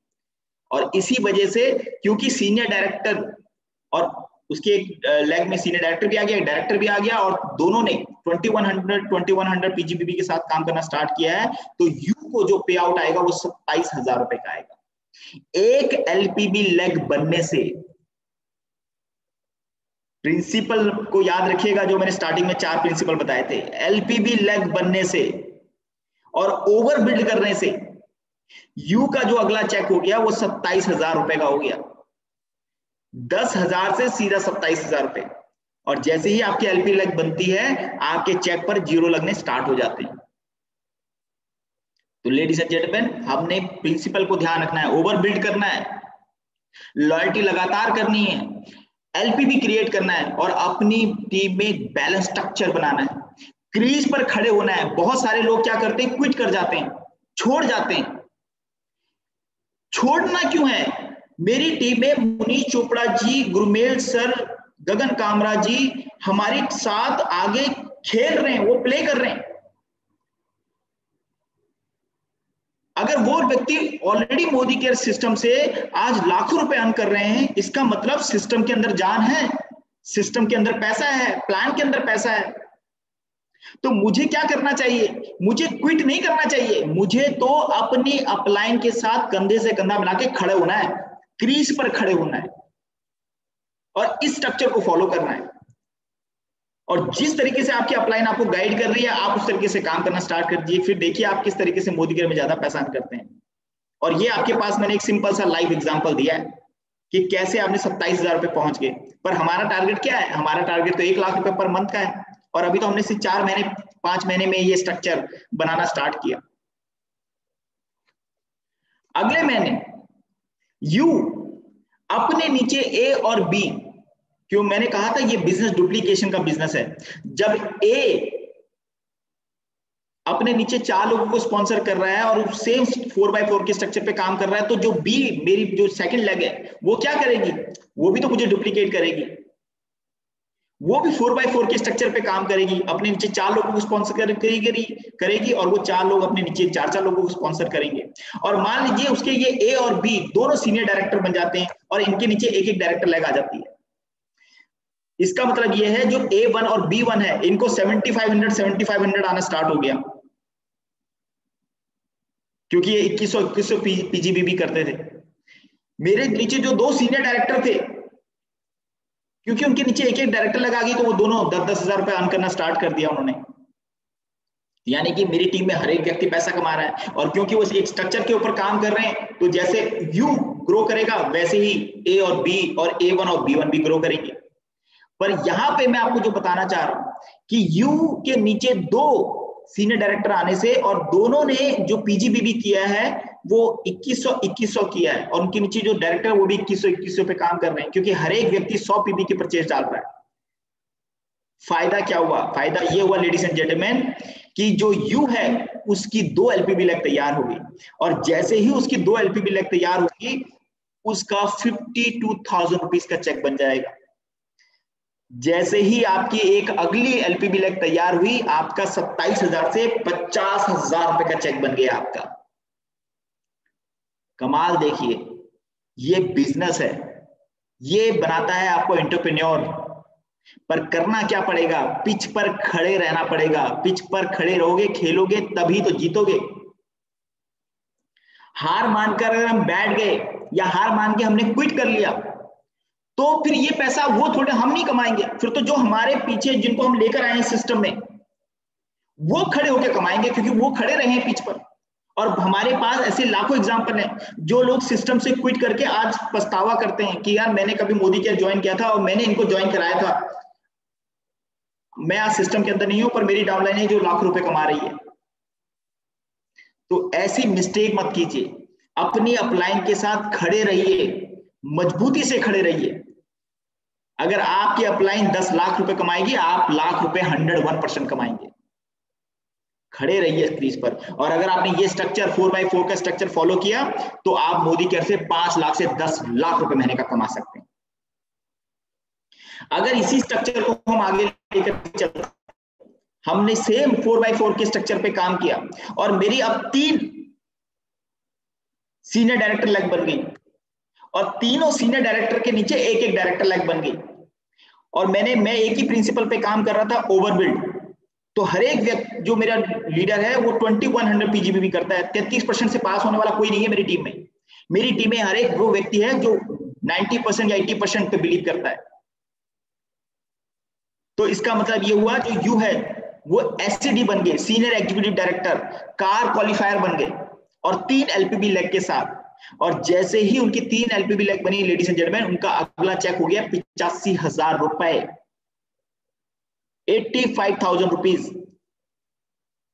और इसी वजह से, क्योंकि सीनियर डायरेक्टर और उसके एक लेग में सीनियर डायरेक्टर भी आ गया, डायरेक्टर भी आ गया, और दोनों ने 2100 पीजीबीबी के साथ काम करना स्टार्ट किया है, तो यू को जो पे आउट आएगा वो 27,000 रुपए का आएगा। एक एलपीबी लेग बनने से, प्रिंसिपल को याद रखिएगा जो मैंने स्टार्टिंग में 4 प्रिंसिपल बताए थे, एलपीबी लेग बनने से और ओवर बिल्ड करने से यू का जो अगला चेक हो गया वो 27,000 रुपए का हो गया। 10,000 से सीधा 27,000 रुपए। और जैसे ही आपकी एलपी लेग बनती है आपके चेक पर जीरो लगने स्टार्ट हो जाते हैं। तो लेडीज एंड जेंटलमैन, हमने प्रिंसिपल को ध्यान रखना है, ओवर बिल्ड करना है, लॉयल्टी लगातार करनी है, एलपीबी क्रिएट करना है और अपनी टीम में बैलेंस स्ट्रक्चर बनाना है, क्रीज पर खड़े होना है। बहुत सारे लोग क्या करते हैं? क्विट कर जाते हैं, छोड़ जाते हैं। छोड़ना क्यों है? मेरी टीम में मुनीश चोपड़ा जी, गुरमेल सर, गगन कामरा जी हमारे साथ आगे खेल रहे हैं, वो प्ले कर रहे हैं। अगर वो व्यक्ति ऑलरेडी मोदी केयर सिस्टम से आज लाखों रुपए अर्न कर रहे हैं, इसका मतलब सिस्टम के अंदर जान है, सिस्टम के अंदर पैसा है, प्लान के अंदर पैसा है। तो मुझे क्या करना चाहिए? मुझे क्विट नहीं करना चाहिए, मुझे तो अपनी अपलाइन के साथ कंधे से कंधा मिला के खड़े होना है, क्रीज पर खड़े होना है और इस स्ट्रक्चर को फॉलो करना है। और जिस तरीके से आपकी अपलाइन आपको गाइड कर रही है, आप उस तरीके से काम करना स्टार्ट कर दीजिए। फिर देखिए आप किस तरीके से मोदीगर में ज्यादा पैसा अर्न करते हैं। और ये आपके पास मैंने एक सिंपल सा लाइव एग्जांपल दिया है कि कैसे आपने 27,000 रुपए पहुंच गए। पर हमारा टारगेट क्या है? हमारा टारगेट तो 1 लाख रुपए पर मंथ का है, और अभी तो हमने सिर्फ 4 महीने 5 महीने में ये स्ट्रक्चर बनाना स्टार्ट किया। अगले महीने यू अपने नीचे ए और बी, क्यों मैंने कहा था ये बिजनेस डुप्लीकेशन का बिजनेस है। जब ए अपने नीचे 4 लोगों को स्पॉन्सर कर रहा है और सेम 4x4 के स्ट्रक्चर पे काम कर रहा है, तो जो बी मेरी जो सेकंड लेग है वो क्या करेगी, वो भी तो मुझे डुप्लीकेट करेगी, वो भी 4x4 के स्ट्रक्चर पे काम करेगी, अपने नीचे 4 लोगों को स्पॉन्सर करेगी और वो 4 लोग अपने नीचे 4 लोगों को स्पॉन्सर करेंगे। और मान लीजिए उसके ये ए और बी दोनों सीनियर डायरेक्टर बन जाते हैं और इनके नीचे एक एक डायरेक्टर लैग आ जाती है। इसका मतलब ये है जो A1 और B1 है इनको 7500 आना स्टार्ट हो गया, क्योंकि ये 2100 पीजीबीबी करते थे। मेरे नीचे जो 2 सीनियर डायरेक्टर थे, क्योंकि उनके नीचे एक एक डायरेक्टर लगा गई, तो वो दोनों 10-10 हजार रुपए अर्न करना स्टार्ट कर दिया उन्होंने। यानी कि मेरी टीम में हर एक व्यक्ति पैसा कमा रहा है, और क्योंकि वो एक स्ट्रक्चर के ऊपर काम कर रहे हैं, तो जैसे यू ग्रो करेगा वैसे ही ए और बी और A1 और B1 भी ग्रो करेंगे। पर यहां पे मैं आपको जो बताना चाह रहा हूं कि यू के नीचे 2 सीनियर डायरेक्टर आने से, और दोनों ने जो पीजीबीबी किया है वो 2100 किया है, और उनके नीचे जो डायरेक्टर वो भी 2100 पे काम कर रहे हैं, क्योंकि हर एक व्यक्ति 100 पीबी की परचेज डाल रहा है। फायदा क्या हुआ? फायदा ये हुआ लेडीज एंड जेंटलमैन कि जो यू है उसकी 2 एलपीबी लेग तैयार होगी, और जैसे ही उसकी 2 एलपीबी लेग तैयार होगी उसका 52,000 रुपीज का चेक बन जाएगा। जैसे ही आपकी एक अगली एलपीबी लेग तैयार हुई, आपका 27,000 से 50,000 रुपए का चेक बन गया आपका। कमाल देखिए, ये बिजनेस है, ये बनाता है आपको एंटरप्रेन्योर। पर करना क्या पड़ेगा? पिच पर खड़े रहना पड़ेगा। पिच पर खड़े रहोगे, खेलोगे, तभी तो जीतोगे। हार मानकर अगर हम बैठ गए या हार मान के हमने क्विट कर लिया, तो फिर ये पैसा वो थोड़े हम नहीं कमाएंगे, फिर तो जो हमारे पीछे जिनको हम लेकर आए हैं सिस्टम में वो खड़े होकर कमाएंगे, क्योंकि वो खड़े रहे हैं पिच पर। और हमारे पास ऐसे लाखों एग्जांपल हैं जो लोग सिस्टम से क्विट करके आज पछतावा करते हैं कि यार मैंने कभी मोदी केयर ज्वाइन किया था और मैंने इनको ज्वाइन कराया था, मैं आज सिस्टम के अंदर नहीं हूं, पर मेरी डाउनलाइन है जो लाख रुपए कमा रही है। तो ऐसी मिस्टेक मत कीजिए, अपनी अपलाइन के साथ खड़े रहिए, मजबूती से खड़े रहिए। अगर आपकी अपलाइन 10 लाख रुपए कमाएगी, आप लाख रुपए 101% कमाएंगे। खड़े रहिए क्रीज पर। और अगर आपने ये स्ट्रक्चर 4x4 का स्ट्रक्चर फॉलो किया, तो आप मोदी केयर से 5 लाख से 10 लाख रुपए महीने का कमा सकते हैं। अगर इसी स्ट्रक्चर को हम आगे लेकर चलते, हमने सेम 4x4 के स्ट्रक्चर पे काम किया और मेरी अब 3 सीनियर डायरेक्टर लेग बन गई, और तीनों सीनियर डायरेक्टर के नीचे एक एक डायरेक्टर लेग बन गई। और मैं एक ही प्रिंसिपल पे काम कर रहा था, ओवरबिल्ड। तो हर एक व्यक्ति जो मेरा लीडर है वो 2100 पीजीबीबी करता है। 33% से पास होने वाला कोई नहीं है मेरी टीम में। मेरी टीम में हर एक वो व्यक्ति है जो 90% या 80% पे बिलीव करता है। तो इसका मतलब ये हुआ जो यू है वो एससीडी बन गए, senior executive director, car qualifier बन गए, और 3 एलपीबी लेग के साथ। और जैसे ही उनकी 3 एलपीबी लेग बनी, लेडीज एंड जेंटलमैन, उनका अगला चेक हो गया 85,000 रुपए, 85,000 रुपीज।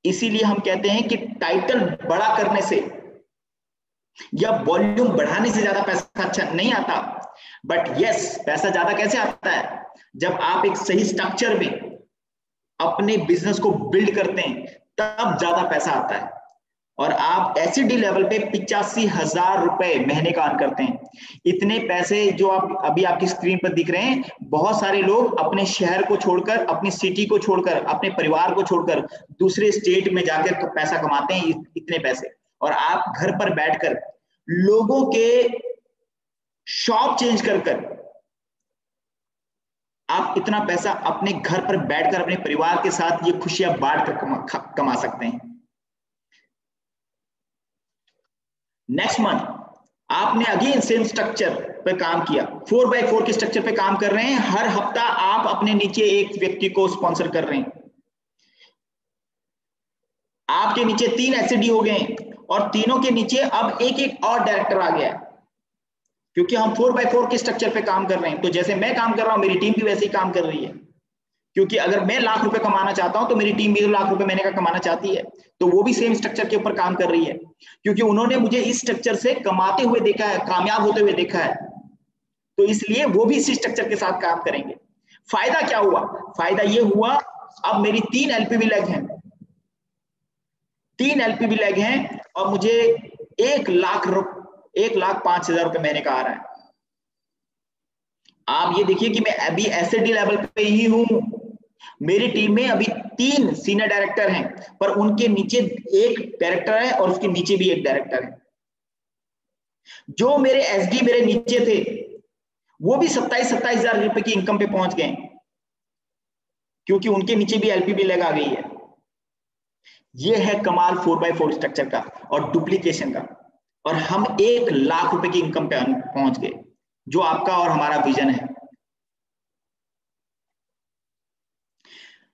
इसीलिए हम कहते हैं कि टाइटल बड़ा करने से या वॉल्यूम बढ़ाने से ज्यादा पैसा अच्छा नहीं आता। बट यस, पैसा ज्यादा कैसे आता है? जब आप एक सही स्ट्रक्चर में अपने बिजनेस को बिल्ड करते हैं, तब ज्यादा पैसा आता है। और आप एससीडी लेवल पे 85,000 रुपए महीने का अर्न करते हैं। इतने पैसे जो आप अभी आपकी स्क्रीन पर दिख रहे हैं, बहुत सारे लोग अपने शहर को छोड़कर, अपनी सिटी को छोड़कर, अपने परिवार को छोड़कर दूसरे स्टेट में जाकर पैसा कमाते हैं इतने पैसे। और आप घर पर बैठकर लोगों के शॉप चेंज कर आप इतना पैसा अपने घर पर बैठकर अपने परिवार के साथ ये खुशियां बांट कर कमा सकते हैं। नेक्स्ट मंथ आपने अगेन सेम स्ट्रक्चर पे काम किया, 4x4 के स्ट्रक्चर पे काम कर रहे हैं। हर हफ्ता आप अपने नीचे एक व्यक्ति को स्पॉन्सर कर रहे हैं। आपके नीचे 3 एससीडी हो गए, और तीनों के नीचे अब एक एक और डायरेक्टर आ गया, क्योंकि हम 4x4 के स्ट्रक्चर पे काम कर रहे हैं। तो जैसे मैं काम कर रहा हूं, मेरी टीम भी वैसे ही काम कर रही है। क्योंकि अगर मैं लाख रुपए कमाना चाहता हूं, तो मेरी टीम भी लाख रुपए महीने का कमाना चाहती है, तो वो भी सेम स्ट्रक्चर के ऊपर काम कर रही है, क्योंकि उन्होंने मुझे इस स्ट्रक्चर से कमाते हुए देखा है, कामयाब होते हुए देखा है। तो इसलिए वो भी इसी स्ट्रक्चर के साथ काम करेंगे। फायदा क्या हुआ? फायदा ये हुआ, अब मेरी 3 एलपीवी लेग हैं, 3 एलपीवी लेग हैं और मुझे 1,05,000 रुपए महीने का आ रहा है। आप ये देखिए कि मैं अभी एसएडी लेवल पे ही हूं। मेरी टीम में अभी 3 सीनियर डायरेक्टर हैं, पर उनके नीचे एक डायरेक्टर है और उसके नीचे भी एक डायरेक्टर है। जो मेरे एसडी मेरे नीचे थे वो भी 27,000 रुपए की इनकम पे पहुंच गए, क्योंकि उनके नीचे भी एलपीवी लेग आ गई है। ये है कमाल 4x4 स्ट्रक्चर का और डुप्लीकेशन का, और हम 1,00,000 रुपए की इनकम पे पहुंच गए, जो आपका और हमारा विजन है।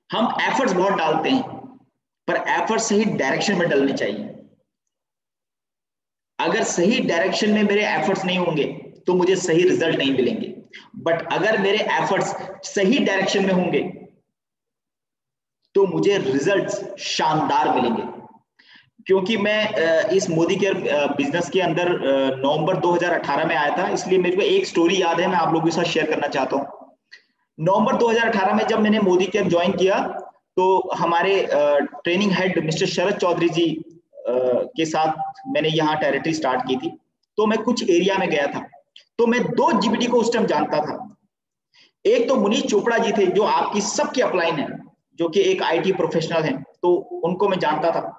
हम एफर्ट्स बहुत डालते हैं, पर एफर्ट सही डायरेक्शन में डालने चाहिए। अगर सही डायरेक्शन में मेरे एफर्ट्स नहीं होंगे तो मुझे सही रिजल्ट नहीं मिलेंगे, बट अगर मेरे एफर्ट्स सही डायरेक्शन में होंगे तो मुझे रिजल्ट्स शानदार मिलेंगे। क्योंकि मैं इस मोदी केयर बिजनेस के अंदर नवंबर 2018 में आया था, इसलिए मेरे को एक स्टोरी याद है, मैं आप लोगों के साथ शेयर करना चाहता हूँ। नवंबर 2018 में जब मैंने मोदी केयर ज्वाइन किया तो हमारे ट्रेनिंग हेड मिस्टर शरद चौधरी जी के साथ मैंने यहाँ टेरिटरी स्टार्ट की थी। तो मैं कुछ एरिया में गया था, तो मैं 2 जीबीटी को उस टाइम जानता था। एक तो मुनीश चोपड़ा जी थे, जो आपकी सबकी अपलाइन है, जो कि एक आईटी प्रोफेशनल हैं, तो उनको मैं जानता था।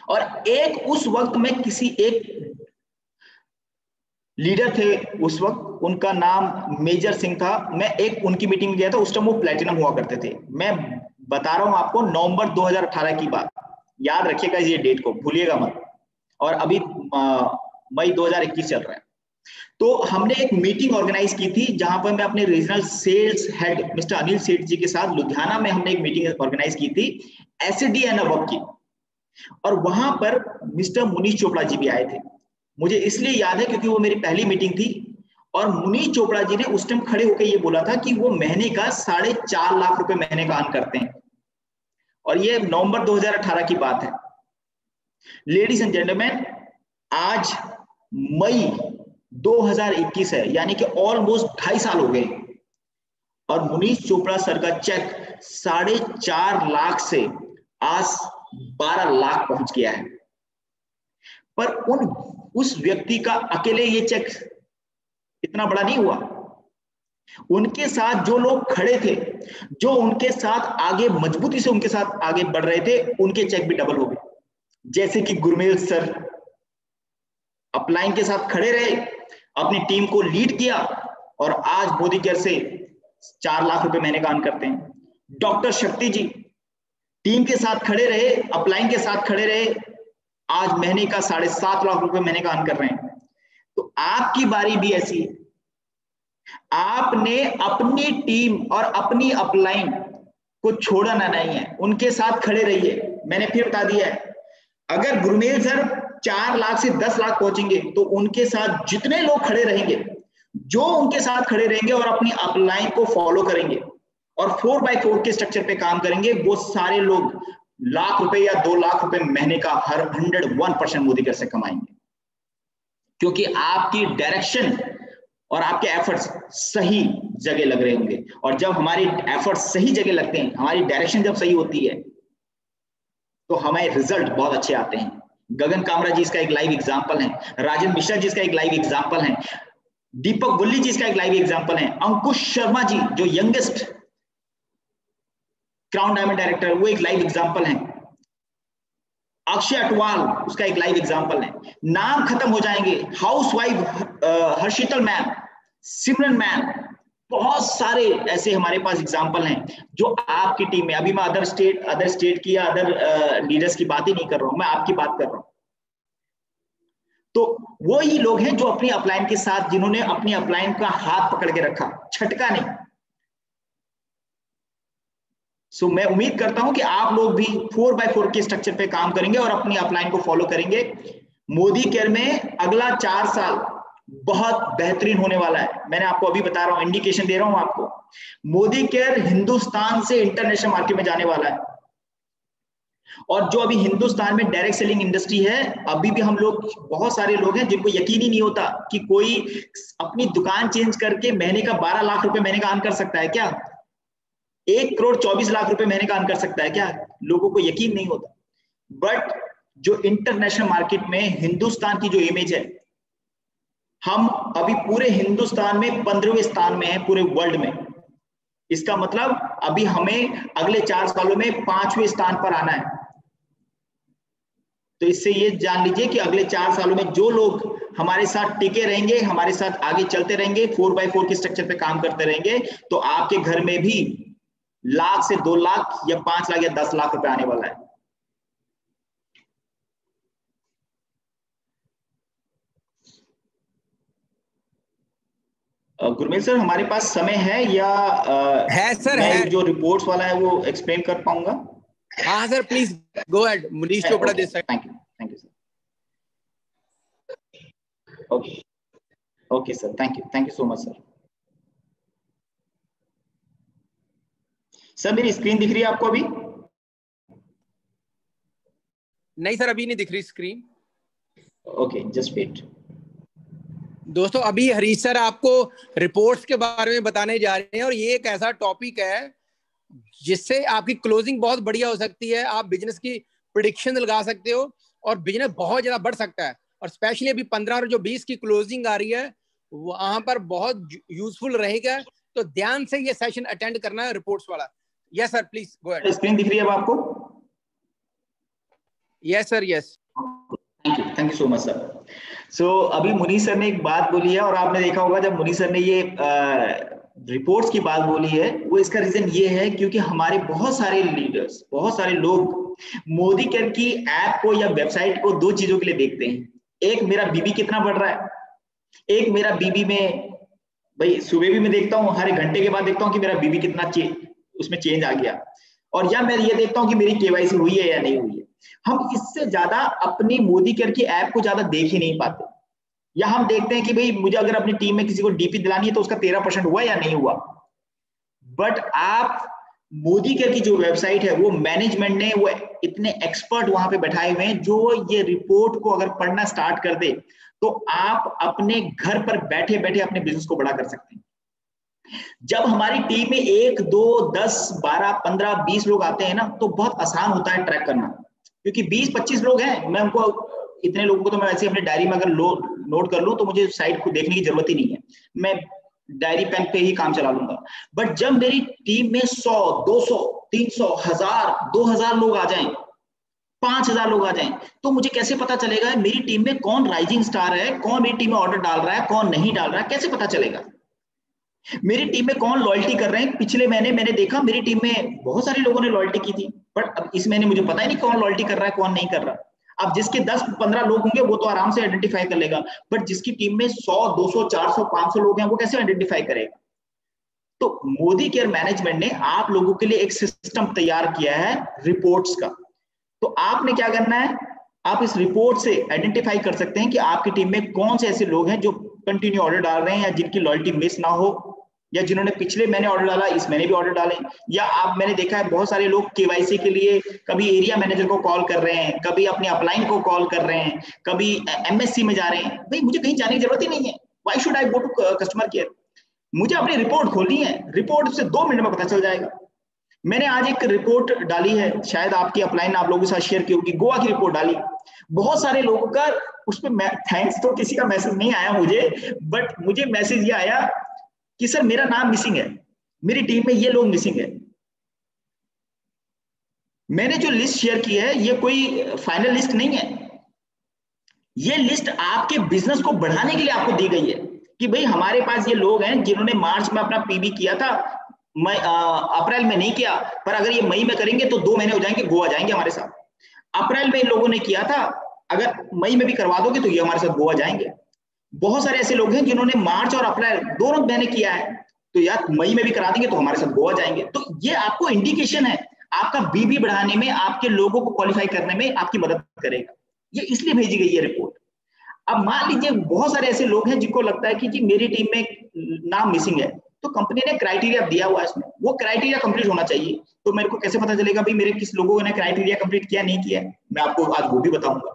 और एक उस वक्त में किसी एक लीडर थे उस वक्त, उनका नाम मेजर सिंह था। मैं एक उनकी मीटिंग में गया था, उस टाइम वो प्लेटिनम हुआ करते थे। मैं बता रहा हूं आपको, नवंबर 2018 की बात, याद रखिएगा ये डेट को, भूलिएगा मत। और अभी मई 2021 चल रहा है। तो हमने एक मीटिंग ऑर्गेनाइज की थी, जहां पर मैं अपने regional sales head mister Anil Seth ji के साथ लुधियाना में हमने एक मीटिंग ऑर्गेनाइज की थी, एसडी एंड अबव की। और वहां पर मिस्टर मुनीश चोपड़ा जी भी आए थे। मुझे इसलिए याद है क्योंकि वो मेरी पहली मीटिंग थी, और मुनीश चोपड़ा जी ने उस टाइम खड़े होकर ये बोला था कि वो महीने का 4.5 लाख रुपए महीने का अर्न करते हैं। और ये नवंबर 2018 की बात है। लेडीज एंड जेंटलमैन, आज मई 2021 है, यानी कि ऑलमोस्ट 2.5 साल हो गए, और मुनीश चोपड़ा सर का चेक 4.5 लाख से आज 12 लाख पहुंच गया है। पर उस व्यक्ति का अकेले ये चेक इतना बड़ा नहीं हुआ। उनके साथ जो लोग खड़े थे, जो उनके साथ आगे मजबूती से उनके साथ आगे बढ़ रहे थे, उनके चेक भी डबल हो गए। जैसे कि गुरमेल सर अपलाइन के साथ खड़े रहे, अपनी टीम को लीड किया, और आज मोदी केयर से 4 लाख रुपए महीने का अर्न करते हैं। डॉक्टर शक्ति जी टीम के साथ खड़े रहे, अपलाइन के साथ खड़े रहे, आज महीने का 7.5 लाख रुपए महीने का अर्न कर रहे हैं। तो आपकी बारी भी ऐसी है। आपने अपनी टीम और अपनी अपलाइन को छोड़ना नहीं है, उनके साथ खड़े रहिए। मैंने फिर बता दिया है, अगर गुरमेल सर 4 लाख से 10 लाख पहुंचेंगे तो उनके साथ जितने लोग खड़े रहेंगे, जो उनके साथ खड़े रहेंगे और अपनी अपलाइन को फॉलो करेंगे और 4x4 के स्ट्रक्चर पे काम करेंगे, वो सारे लोग लाख रुपए या 2 लाख रुपए महीने का हर 101% मोदी केयर से कमाएंगे। क्योंकि आपकी डायरेक्शन और आपके एफर्ट्स सही जगह लग रहे होंगे। और जब हमारी एफर्ट्स सही जगह लगते हैं, हमारी डायरेक्शन जब सही होती है, तो हमें रिजल्ट बहुत अच्छे आते हैं। गगन कामरा जी इसका एक लाइव एग्जाम्पल है, राजन मिश्रा जी इसका एक लाइव एग्जाम्पल है, दीपक गुल्ली जी इसका एक लाइव एग्जाम्पल है, अंकुश शर्मा जी जो यंगेस्ट क्राउन डायमंड डायरेक्टर, वो एक लाइव एग्जाम्पल है, अक्षय अटवाल उसका एक लाइव एग्जाम्पल है। नाम खत्म हो जाएंगे, हाउसवाइफ हर्षितल मैम, सिमरन मैम, बहुत सारे ऐसे हमारे पास एग्जाम्पल हैं जो आपकी टीम में। अभी मैं अदर स्टेट की या अदर लीडर्स की बात ही नहीं कर रहा हूं, मैं आपकी बात कर रहा हूं। तो वो ही लोग हैं जो अपनी अपलाइन के साथ, जिन्होंने अपनी अपलाइन का हाथ पकड़ के रखा, छटका नहीं। सो मैं उम्मीद करता हूं कि आप लोग भी 4x4 के स्ट्रक्चर पे काम करेंगे और अपनी अपलाइन को फॉलो करेंगे। मोदी केयर में अगला 4 साल बहुत बेहतरीन होने वाला है। मैंने आपको अभी बता रहा हूं, इंडिकेशन दे रहा हूं आपको। मोदी केयर हिंदुस्तान से इंटरनेशनल मार्केट में जाने वाला है। और जो अभी हिंदुस्तान में डायरेक्ट सेलिंग इंडस्ट्री है, अभी भी हम लोग बहुत सारे लोग हैं जिनको यकीन ही नहीं होता कि कोई अपनी दुकान चेंज करके महीने का 12 लाख रुपए महीने का अर्न कर सकता है क्या, 1 करोड़ 24 लाख रुपए महीने का अर्न कर सकता है क्या, लोगों को यकीन नहीं होता। बट जो इंटरनेशनल मार्केट में हिंदुस्तान की जो इमेज है, हम अभी पूरे हिंदुस्तान में 15वें स्थान में है पूरे वर्ल्ड में। इसका मतलब अभी हमें अगले 4 सालों में 5वें स्थान पर आना है। तो इससे ये जान लीजिए कि अगले 4 सालों में जो लोग हमारे साथ टिके रहेंगे, हमारे साथ आगे चलते रहेंगे, 4x4 के स्ट्रक्चर पे काम करते रहेंगे, तो आपके घर में भी लाख से 2 लाख या 5 लाख या 10 लाख रुपए आने वाला है। गुरमीत सर, हमारे पास समय है या है सर, मैं है। जो रिपोर्ट्स वाला है वो एक्सप्लेन कर पाऊंगा? हाँ sir, please go ahead. Manish Chopra दे सकते। Thank you sir. Okay sir, thank you so much sir. Sir मेरी स्क्रीन दिख रही है आपको अभी? नहीं सर, अभी नहीं दिख रही स्क्रीन। Okay, just wait. दोस्तों, अभी हरीश सर आपको रिपोर्ट्स के बारे में बताने जा रहे हैं, और ये एक ऐसा टॉपिक है जिससे आपकी क्लोजिंग बहुत बढ़िया हो सकती है। आप बिजनेस की प्रेडिक्शन लगा सकते हो और बिजनेस बहुत ज्यादा बढ़ सकता है। और स्पेशली अभी 15 और जो 20 की क्लोजिंग आ रही है, वहां पर बहुत यूजफुल रहेगा। तो ध्यान से ये सेशन अटेंड करना है, रिपोर्ट्स वाला। Yes sir, please go ahead. Screen दिख रही है अब आपको? Yes sir, yes. Thank you so much sir. So अभी मुनीष सर ने एक बात बोली है, और आपने देखा होगा जब मुनीष सर ने ये रिपोर्ट्स की बात बोली है, वो इसका रीजन ये है क्योंकि हमारे बहुत सारे लीडर्स, बहुत सारे लोग मोदी केयर की ऐप को या वेबसाइट को 2 चीजों के लिए देखते हैं। एक, मेरा बीबी कितना बढ़ रहा है, एक मेरा बीबी में, भाई सुबह भी मैं देखता हूँ, हर घंटे के बाद देखता हूँ कि मेरा बीबी कितना उसमें चेंज आ गया, और या मैं ये देखता हूँ कि मेरी केवाईसी हुई है या नहीं हुई है। हम इससे ज्यादा अपनी मोदी केयर की ऐप को ज्यादा देख ही नहीं पाते, या हम देखते हैं कि भाई मुझे अगर अपनी टीम में किसी को डीपी दिलानी है तो उसका 13% हुआ या नहीं हुआ। बट आप मोदी केयर की जो वेबसाइट है, वो मैनेजमेंट ने वो इतने एक्सपर्ट वहां पे बैठाए हुए हैं, जो ये रिपोर्ट को अगर पढ़ना स्टार्ट कर दे तो आप अपने घर पर बैठे बैठे अपने बिजनेस को बड़ा कर सकते हैं। जब हमारी टीम में 1, 2, 10, 12, 15, 20 लोग आते हैं ना, तो बहुत आसान होता है ट्रैक करना, क्योंकि 20-25 लोग हैं। मैं उनको, इतने लोगों को तो मैं वैसे अपने डायरी में अगर नोट कर लूं तो मुझे साइट को देखने की जरूरत ही नहीं है, मैं डायरी पेन पे ही काम चला लूंगा। बट जब मेरी टीम में 100, 200, 300, 1000, 2000 लोग आ जाएं, 5000 लोग आ जाएं, तो मुझे कैसे पता चलेगा मेरी टीम में कौन राइजिंग स्टार है, कौन मेरी टीम में ऑर्डर डाल रहा है, कौन नहीं डाल रहा है, कैसे पता चलेगा? मेरी टीम में कौन लॉयल्टी कर रहे हैं। पिछले महीने मैंने देखा मेरी टीम में बहुत सारे लोगों ने लॉयल्टी की थी, बट अब इस महीने मुझे पता ही नहीं कौन लॉयल्टी कर रहा है, कौन नहीं कर रहा। अब जिसके 10-15 लोग होंगे वो तो आराम से आइडेंटिफाई कर लेगा, बट जिसकी टीम में 100, 200, 400, 500 लोग हैं, वो कैसे आइडेंटिफाई करेगा? तो मोदी केयर मैनेजमेंट ने आप लोगों के लिए एक सिस्टम तैयार किया है रिपोर्ट्स का। तो आपने क्या करना है, आप इस रिपोर्ट से आइडेंटिफाई कर सकते हैं कि आपकी टीम में कौन से ऐसे लोग हैं जो कंटिन्यू ऑर्डर डाल रहे हैं, या जिनकी लॉयल्टी मिस ना हो, या जिन्होंने पिछले महीने ऑर्डर डाला इस महीने भी ऑर्डर डालें। या आप, मैंने देखा है बहुत सारे लोग केवाईसी के लिए कभी एरिया मैनेजर को कॉल कर रहे हैं, कभी अपने अपलाइन को कॉल कर रहे हैं, कभी एमएससी में जा रहे हैं। भाई मुझे कहीं जाने की जरूरत ही नहीं है, why should I go to customer care? मुझे अपनी रिपोर्ट खोलनी है, रिपोर्ट से 2 मिनट में पता चल जाएगा। मैंने आज एक रिपोर्ट डाली है, शायद आपकी अपलाइन आप लोगों के साथ शेयर की होगी, गोवा की रिपोर्ट डाली। बहुत सारे लोगों का उस पर थैंक्स तो किसी का मैसेज नहीं आया मुझे, बट मुझे मैसेज ये आया कि सर मेरा नाम मिसिंग है, मेरी टीम में ये लोग मिसिंग है। मैंने जो लिस्ट शेयर की है ये कोई फाइनल लिस्ट नहीं है, ये लिस्ट आपके बिजनेस को बढ़ाने के लिए आपको दी गई है कि भाई हमारे पास ये लोग हैं जिन्होंने मार्च में अपना पीबी किया था, अप्रैल में नहीं किया, पर अगर ये मई में करेंगे तो 2 महीने हो जाएंगे, गोवा जाएंगे हमारे साथ। अप्रैल में इन लोगों ने किया था, अगर मई में भी करवा दोगे तो ये हमारे साथ गोवा जाएंगे। बहुत सारे ऐसे लोग हैं जिन्होंने मार्च और अप्रैल दोनों महीने किया है, तो यार मई में भी करा देंगे तो हमारे साथ गोवा जाएंगे। तो ये आपको इंडिकेशन है, आपका बीबी बढ़ाने में, आपके लोगों को क्वालिफाई करने में आपकी मदद करेगा। ये इसलिए भेजी गई है रिपोर्ट। अब मान लीजिए बहुत सारे ऐसे लोग हैं जिनको लगता है कि जी मेरी टीम में नाम मिसिंग है, तो कंपनी ने क्राइटेरिया दिया हुआ है इसमें, वो क्राइटेरिया कंप्लीट होना चाहिए। तो मेरे को कैसे पता चलेगा भाई मेरे किस लोगों ने क्राइटेरिया कंप्लीट किया नहीं किया है, मैं आपको आज वो भी बताऊंगा।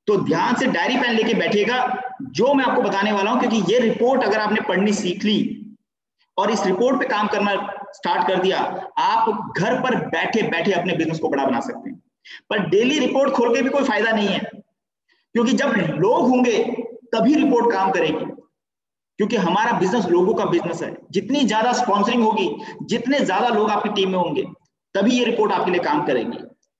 तो ध्यान से डायरी पेन लेके बैठिएगा जो मैं आपको बताने वाला हूं, क्योंकि ये रिपोर्ट अगर आपने पढ़नी सीख ली और इस रिपोर्ट पे काम करना स्टार्ट कर दिया, आप घर पर बैठे बैठे अपने बिजनेस को बड़ा बना सकते हैं। पर डेली रिपोर्ट खोल के भी कोई फायदा नहीं है, क्योंकि जब लोग होंगे तभी रिपोर्ट काम करेगी, क्योंकि हमारा बिजनेस लोगों का बिजनेस है। जितनी ज्यादा स्पॉन्सरिंग होगी, जितने ज्यादा लोग आपकी टीम में होंगे, तभी ये रिपोर्ट आपके लिए काम करेगी।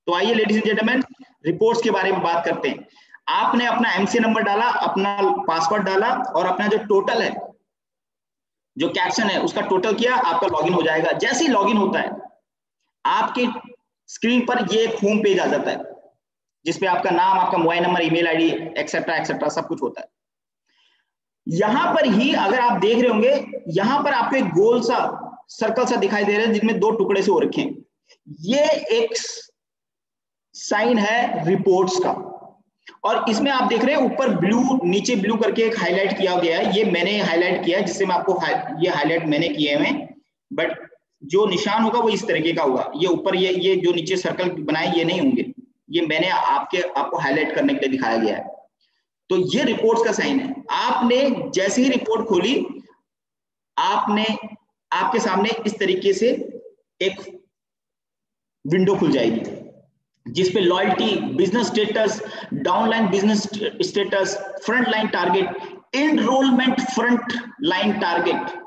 तो आइए लेडीज एंड जेंटलमैन, रिपोर्ट्स के बारे में बात करते हैं। आपने अपना एमसी नंबर डाला, अपना पासवर्ड डाला और अपना जो टोटल है, जो कैप्शन है, उसका टोटल किया, आपका लॉगिन हो जाएगा। जैसे ही लॉगिन होता है आपके स्क्रीन पर ये एक होम पेज आ जाता है, जिसपे आपका नाम, आपका mobile number, email ID etcetera etcetera सब कुछ होता है। यहां पर ही अगर आप देख रहे होंगे, यहां पर आपको एक गोल सा सर्कल सा दिखाई दे रहा है जिसमें 2 टुकड़े से हो रखे हैं। ये एक साइन है रिपोर्ट्स का, और इसमें आप देख रहे हैं ऊपर ब्लू, नीचे ब्लू करके एक हाईलाइट किया गया है। ये मैंने हाईलाइट किया है, जिससे मैं आपको ये हाईलाइट मैंने किए हैं, बट जो निशान होगा वो इस तरीके का होगा। ये ऊपर ये जो नीचे सर्कल बनाए ये नहीं होंगे, ये मैंने आपको हाईलाइट करने के लिए दिखाया गया है। तो ये रिपोर्ट्स का साइन है। आपने जैसे ही रिपोर्ट खोली, आपके सामने इस तरीके से एक विंडो खुल जाएगी, जिसपे loyalty, business status, downline business status, front line target, enrolment front line target,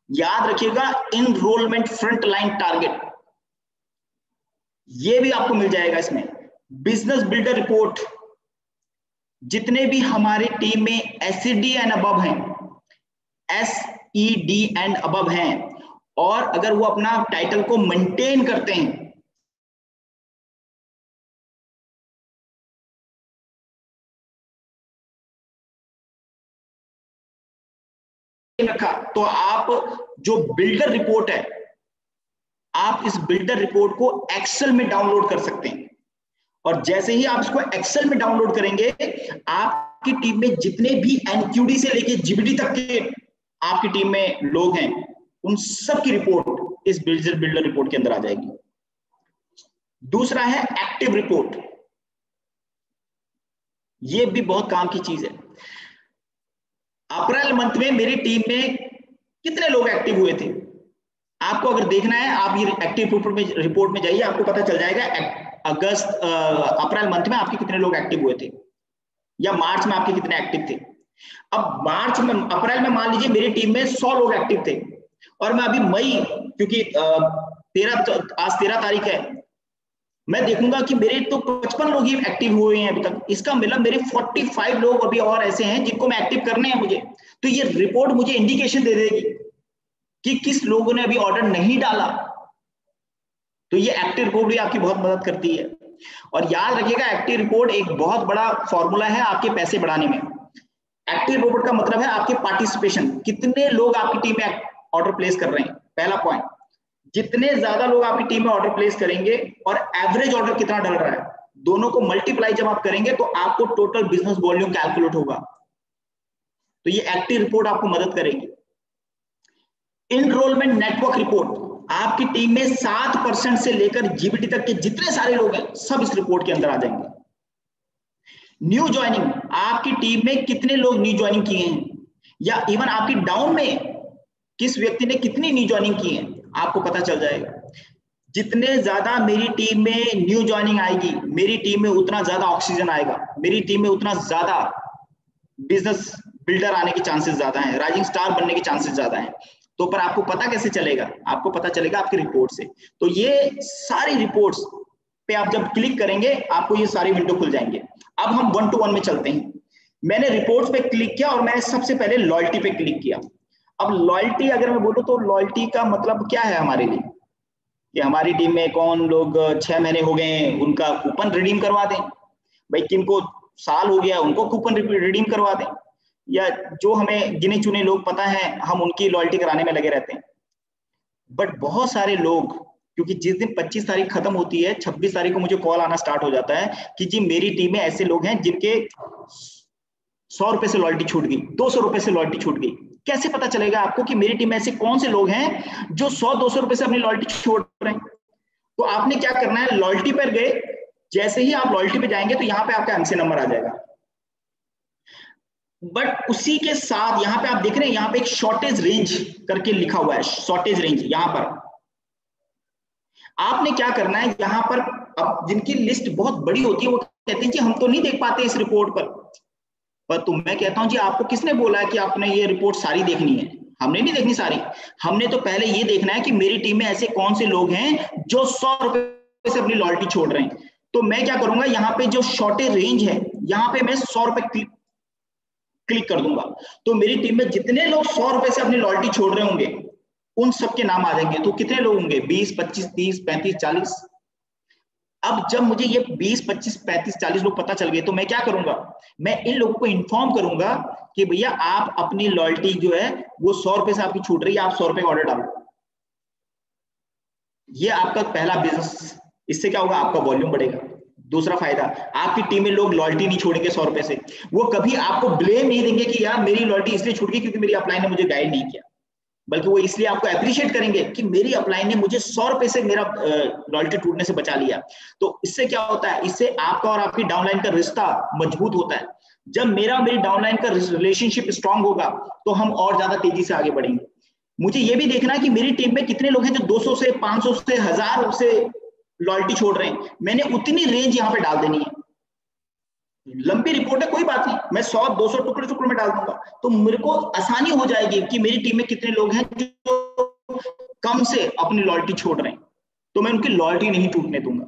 याद रखिएगा एनरोलमेंट फ्रंट लाइन टारगेट, ये भी आपको मिल जाएगा इसमें। बिजनेस बिल्डर रिपोर्ट, जितने भी हमारी टीम में SED एंड अबव हैं, SED एंड अबव हैं, और अगर वो अपना टाइटल को मेंटेन करते हैं, रखा, तो आप जो बिल्डर रिपोर्ट है, आप इस बिल्डर रिपोर्ट को एक्सेल में डाउनलोड कर सकते हैं। और जैसे ही आप इसको एक्सेल में डाउनलोड करेंगे, आपकी टीम में जितने भी NQD से लेके GBD तक के आपकी टीम में लोग हैं, उन सब की रिपोर्ट इस बिल्डर रिपोर्ट के अंदर आ जाएगी। दूसरा है एक्टिव रिपोर्ट, ये भी बहुत काम की चीज है। अप्रैल मंथ में मेरी टीम में कितने लोग एक्टिव हुए थे, आपको अगर देखना है, आप ये एक्टिव रिपोर्ट में जाइए, आपको पता चल जाएगा अप्रैल मंथ में आपके कितने लोग एक्टिव हुए थे, या मार्च में आपके कितने एक्टिव थे। अब अप्रैल में मान लीजिए मेरी टीम में 100 लोग एक्टिव थे, और मैं अभी मई, क्योंकि आज 13 तारीख है, मैं देखूंगा कि मेरे तो 55 लोग ही एक्टिव हुए हैं अभी तक। इसका मतलब मेरे 45 लोग अभी और ऐसे हैं जिनको मैं एक्टिव करने हैं मुझे। तो ये रिपोर्ट मुझे इंडिकेशन दे देगी कि किस लोगों ने अभी ऑर्डर नहीं डाला। तो ये एक्टिव रिपोर्ट भी आपकी बहुत मदद करती है। और याद रखिएगा, एक्टिव रिपोर्ट एक बहुत बड़ा फॉर्मूला है आपके पैसे बढ़ाने में। एक्टिव रिपोर्ट का मतलब है आपके पार्टिसिपेशन, कितने लोग आपकी टीम में ऑर्डर प्लेस कर रहे हैं, पहला पॉइंट। जितने ज्यादा लोग आपकी टीम में ऑर्डर प्लेस करेंगे और एवरेज ऑर्डर कितना डल रहा है, दोनों को मल्टीप्लाई जब आप करेंगे तो आपको टोटल बिजनेस वॉल्यूम कैलकुलेट होगा। तो ये एक्टिव रिपोर्ट आपको मदद करेगी। एनरोलमेंट नेटवर्क रिपोर्ट, आपकी टीम में 7% से लेकर GBD तक के जितने सारे लोग हैं सब इस रिपोर्ट के अंदर आ जाएंगे। न्यू ज्वाइनिंग, आपकी टीम में कितने लोग न्यू ज्वाइनिंग किए हैं, या इवन आपकी डाउन में किस व्यक्ति ने कितनी न्यू ज्वाइनिंग की है, आपको पता चल जाएगा। जितने ज्यादा मेरी टीम में न्यू ज्वाइनिंग आएगी, मेरी टीम में उतना ज्यादा ऑक्सीजन आएगा, मेरी टीम में उतना ज्यादा बिजनेस बिल्डर आने के चांसेस ज्यादा हैं, राइजिंग स्टार बनने के चांसेस ज्यादा हैं। तो पर आपको पता कैसे चलेगा, आपको पता चलेगा आपकी रिपोर्ट से। तो ये सारी रिपोर्ट्स पे आप जब क्लिक करेंगे आपको ये सारी विंडो खुल जाएंगे। अब हम 1 to 1 में चलते हैं। मैंने रिपोर्ट्स पे क्लिक किया और मैंने सबसे पहले लॉयल्टी पे क्लिक किया। अब लॉयल्टी अगर मैं बोलूं तो लॉयल्टी का मतलब क्या है हमारे लिए, कि हमारी टीम में कौन लोग 6 महीने हो गए हैं उनका कूपन रिडीम करवा दें, भाई किनको साल हो गया उनको कूपन रिडीम करवा दें, या जो हमें गिने चुने लोग पता है हम उनकी लॉयल्टी कराने में लगे रहते हैं। बट बहुत सारे लोग, क्योंकि जिस दिन 25 तारीख खत्म होती है 26 तारीख को मुझे कॉल आना स्टार्ट हो जाता है कि जी मेरी टीम में ऐसे लोग हैं जिनके 100 रुपए से लॉयल्टी छूट गई, 200 रुपए से लॉयल्टी छूट गई। कैसे पता चलेगा आपको कि मेरी टीम में ऐसे कौन से लोग हैं जो 100-200 रुपए से अपनी लॉयल्टी छोड़ रहे हैं? तो आपने क्या करना है, लॉयल्टी पर गए, जैसे ही आप लॉयल्टी पे जाएंगे तो यहाँ पे आपका एमसी नंबर आ जाएगा। बट उसी के साथ यहाँ पे आप देख रहे हैं, यहाँ पे एक शॉर्टेज रेंज करके लिखा हुआ है, शॉर्टेज रेंज। यहाँ पर आपने क्या करना है, यहाँ पर अब जिनकी लिस्ट बहुत बड़ी होती है वो कहते हैं कि हम तो नहीं देख पाते इस रिपोर्ट पर तो मैं कहता हूं जी, आपको किसने बोला है कि आपने ये रिपोर्ट सारी देखनी है? हमने नहीं देखनी सारी, हमने तो पहले ये देखना है कि मेरी टीम में ऐसे कौन से लोग हैं जो 100 रुपए से अपनी लॉयल्टी छोड़ रहे हैं। तो मैं क्या करूंगा, यहाँ पे जो शॉर्टेज रेंज है यहाँ पे मैं 100 रुपए क्लिक कर दूंगा, तो मेरी टीम में जितने लोग 100 रुपए से अपनी लॉयल्टी छोड़ रहे होंगे उन सबके नाम आ जाएंगे। तो कितने लोग होंगे, 20, 25, 30, 35, 40। अब जब मुझे ये 20, 25, 35, 40 लोग पता चल गए तो मैं क्या करूंगा, मैं इन लोगों को इन्फॉर्म करूंगा कि भैया आप अपनी लॉयल्टी जो है वो 100 रुपए से आपकी छूट रही है, आप 100 रुपए का ऑर्डर डालो। ये आपका पहला बिजनेस, इससे क्या होगा, आपका वॉल्यूम बढ़ेगा। दूसरा फायदा, आपकी टीम में लोग लॉयल्टी नहीं छोड़ेंगे 100 रुपए से, वो कभी आपको ब्लेम नहीं देंगे कि यार मेरी लॉयल्टी इसलिए छूट गई क्योंकि मेरी अपलाइन ने मुझे गाइड नहीं किया, बल्कि वो इसलिए आपको अप्रिशिएट करेंगे कि मेरी अपलाइन ने मुझे 100 रुपए से मेरा लॉयल्टी टूटने से बचा लिया। तो इससे क्या होता है, इससे आपका और आपकी डाउनलाइन का रिश्ता मजबूत होता है। जब मेरी डाउनलाइन का रिलेशनशिप स्ट्रांग होगा तो हम और ज्यादा तेजी से आगे बढ़ेंगे। मुझे ये भी देखना है कि मेरी टीम में कितने लोग हैं जो 200 से 500 से 1000 से लॉयल्टी छोड़ रहे हैं। मैंने उतनी रेंज यहाँ पे डाल देनी है। लंबी रिपोर्ट है कोई बात नहीं, मैं 100-200 टुकड़े टुकड़े में डाल दूंगा, तो मेरे को आसानी हो जाएगी कि मेरी टीम में कितने लोग हैं जो कम से अपनी लॉयल्टी छोड़ रहे हैं, तो मैं उनकी लॉयल्टी नहीं टूटने दूंगा।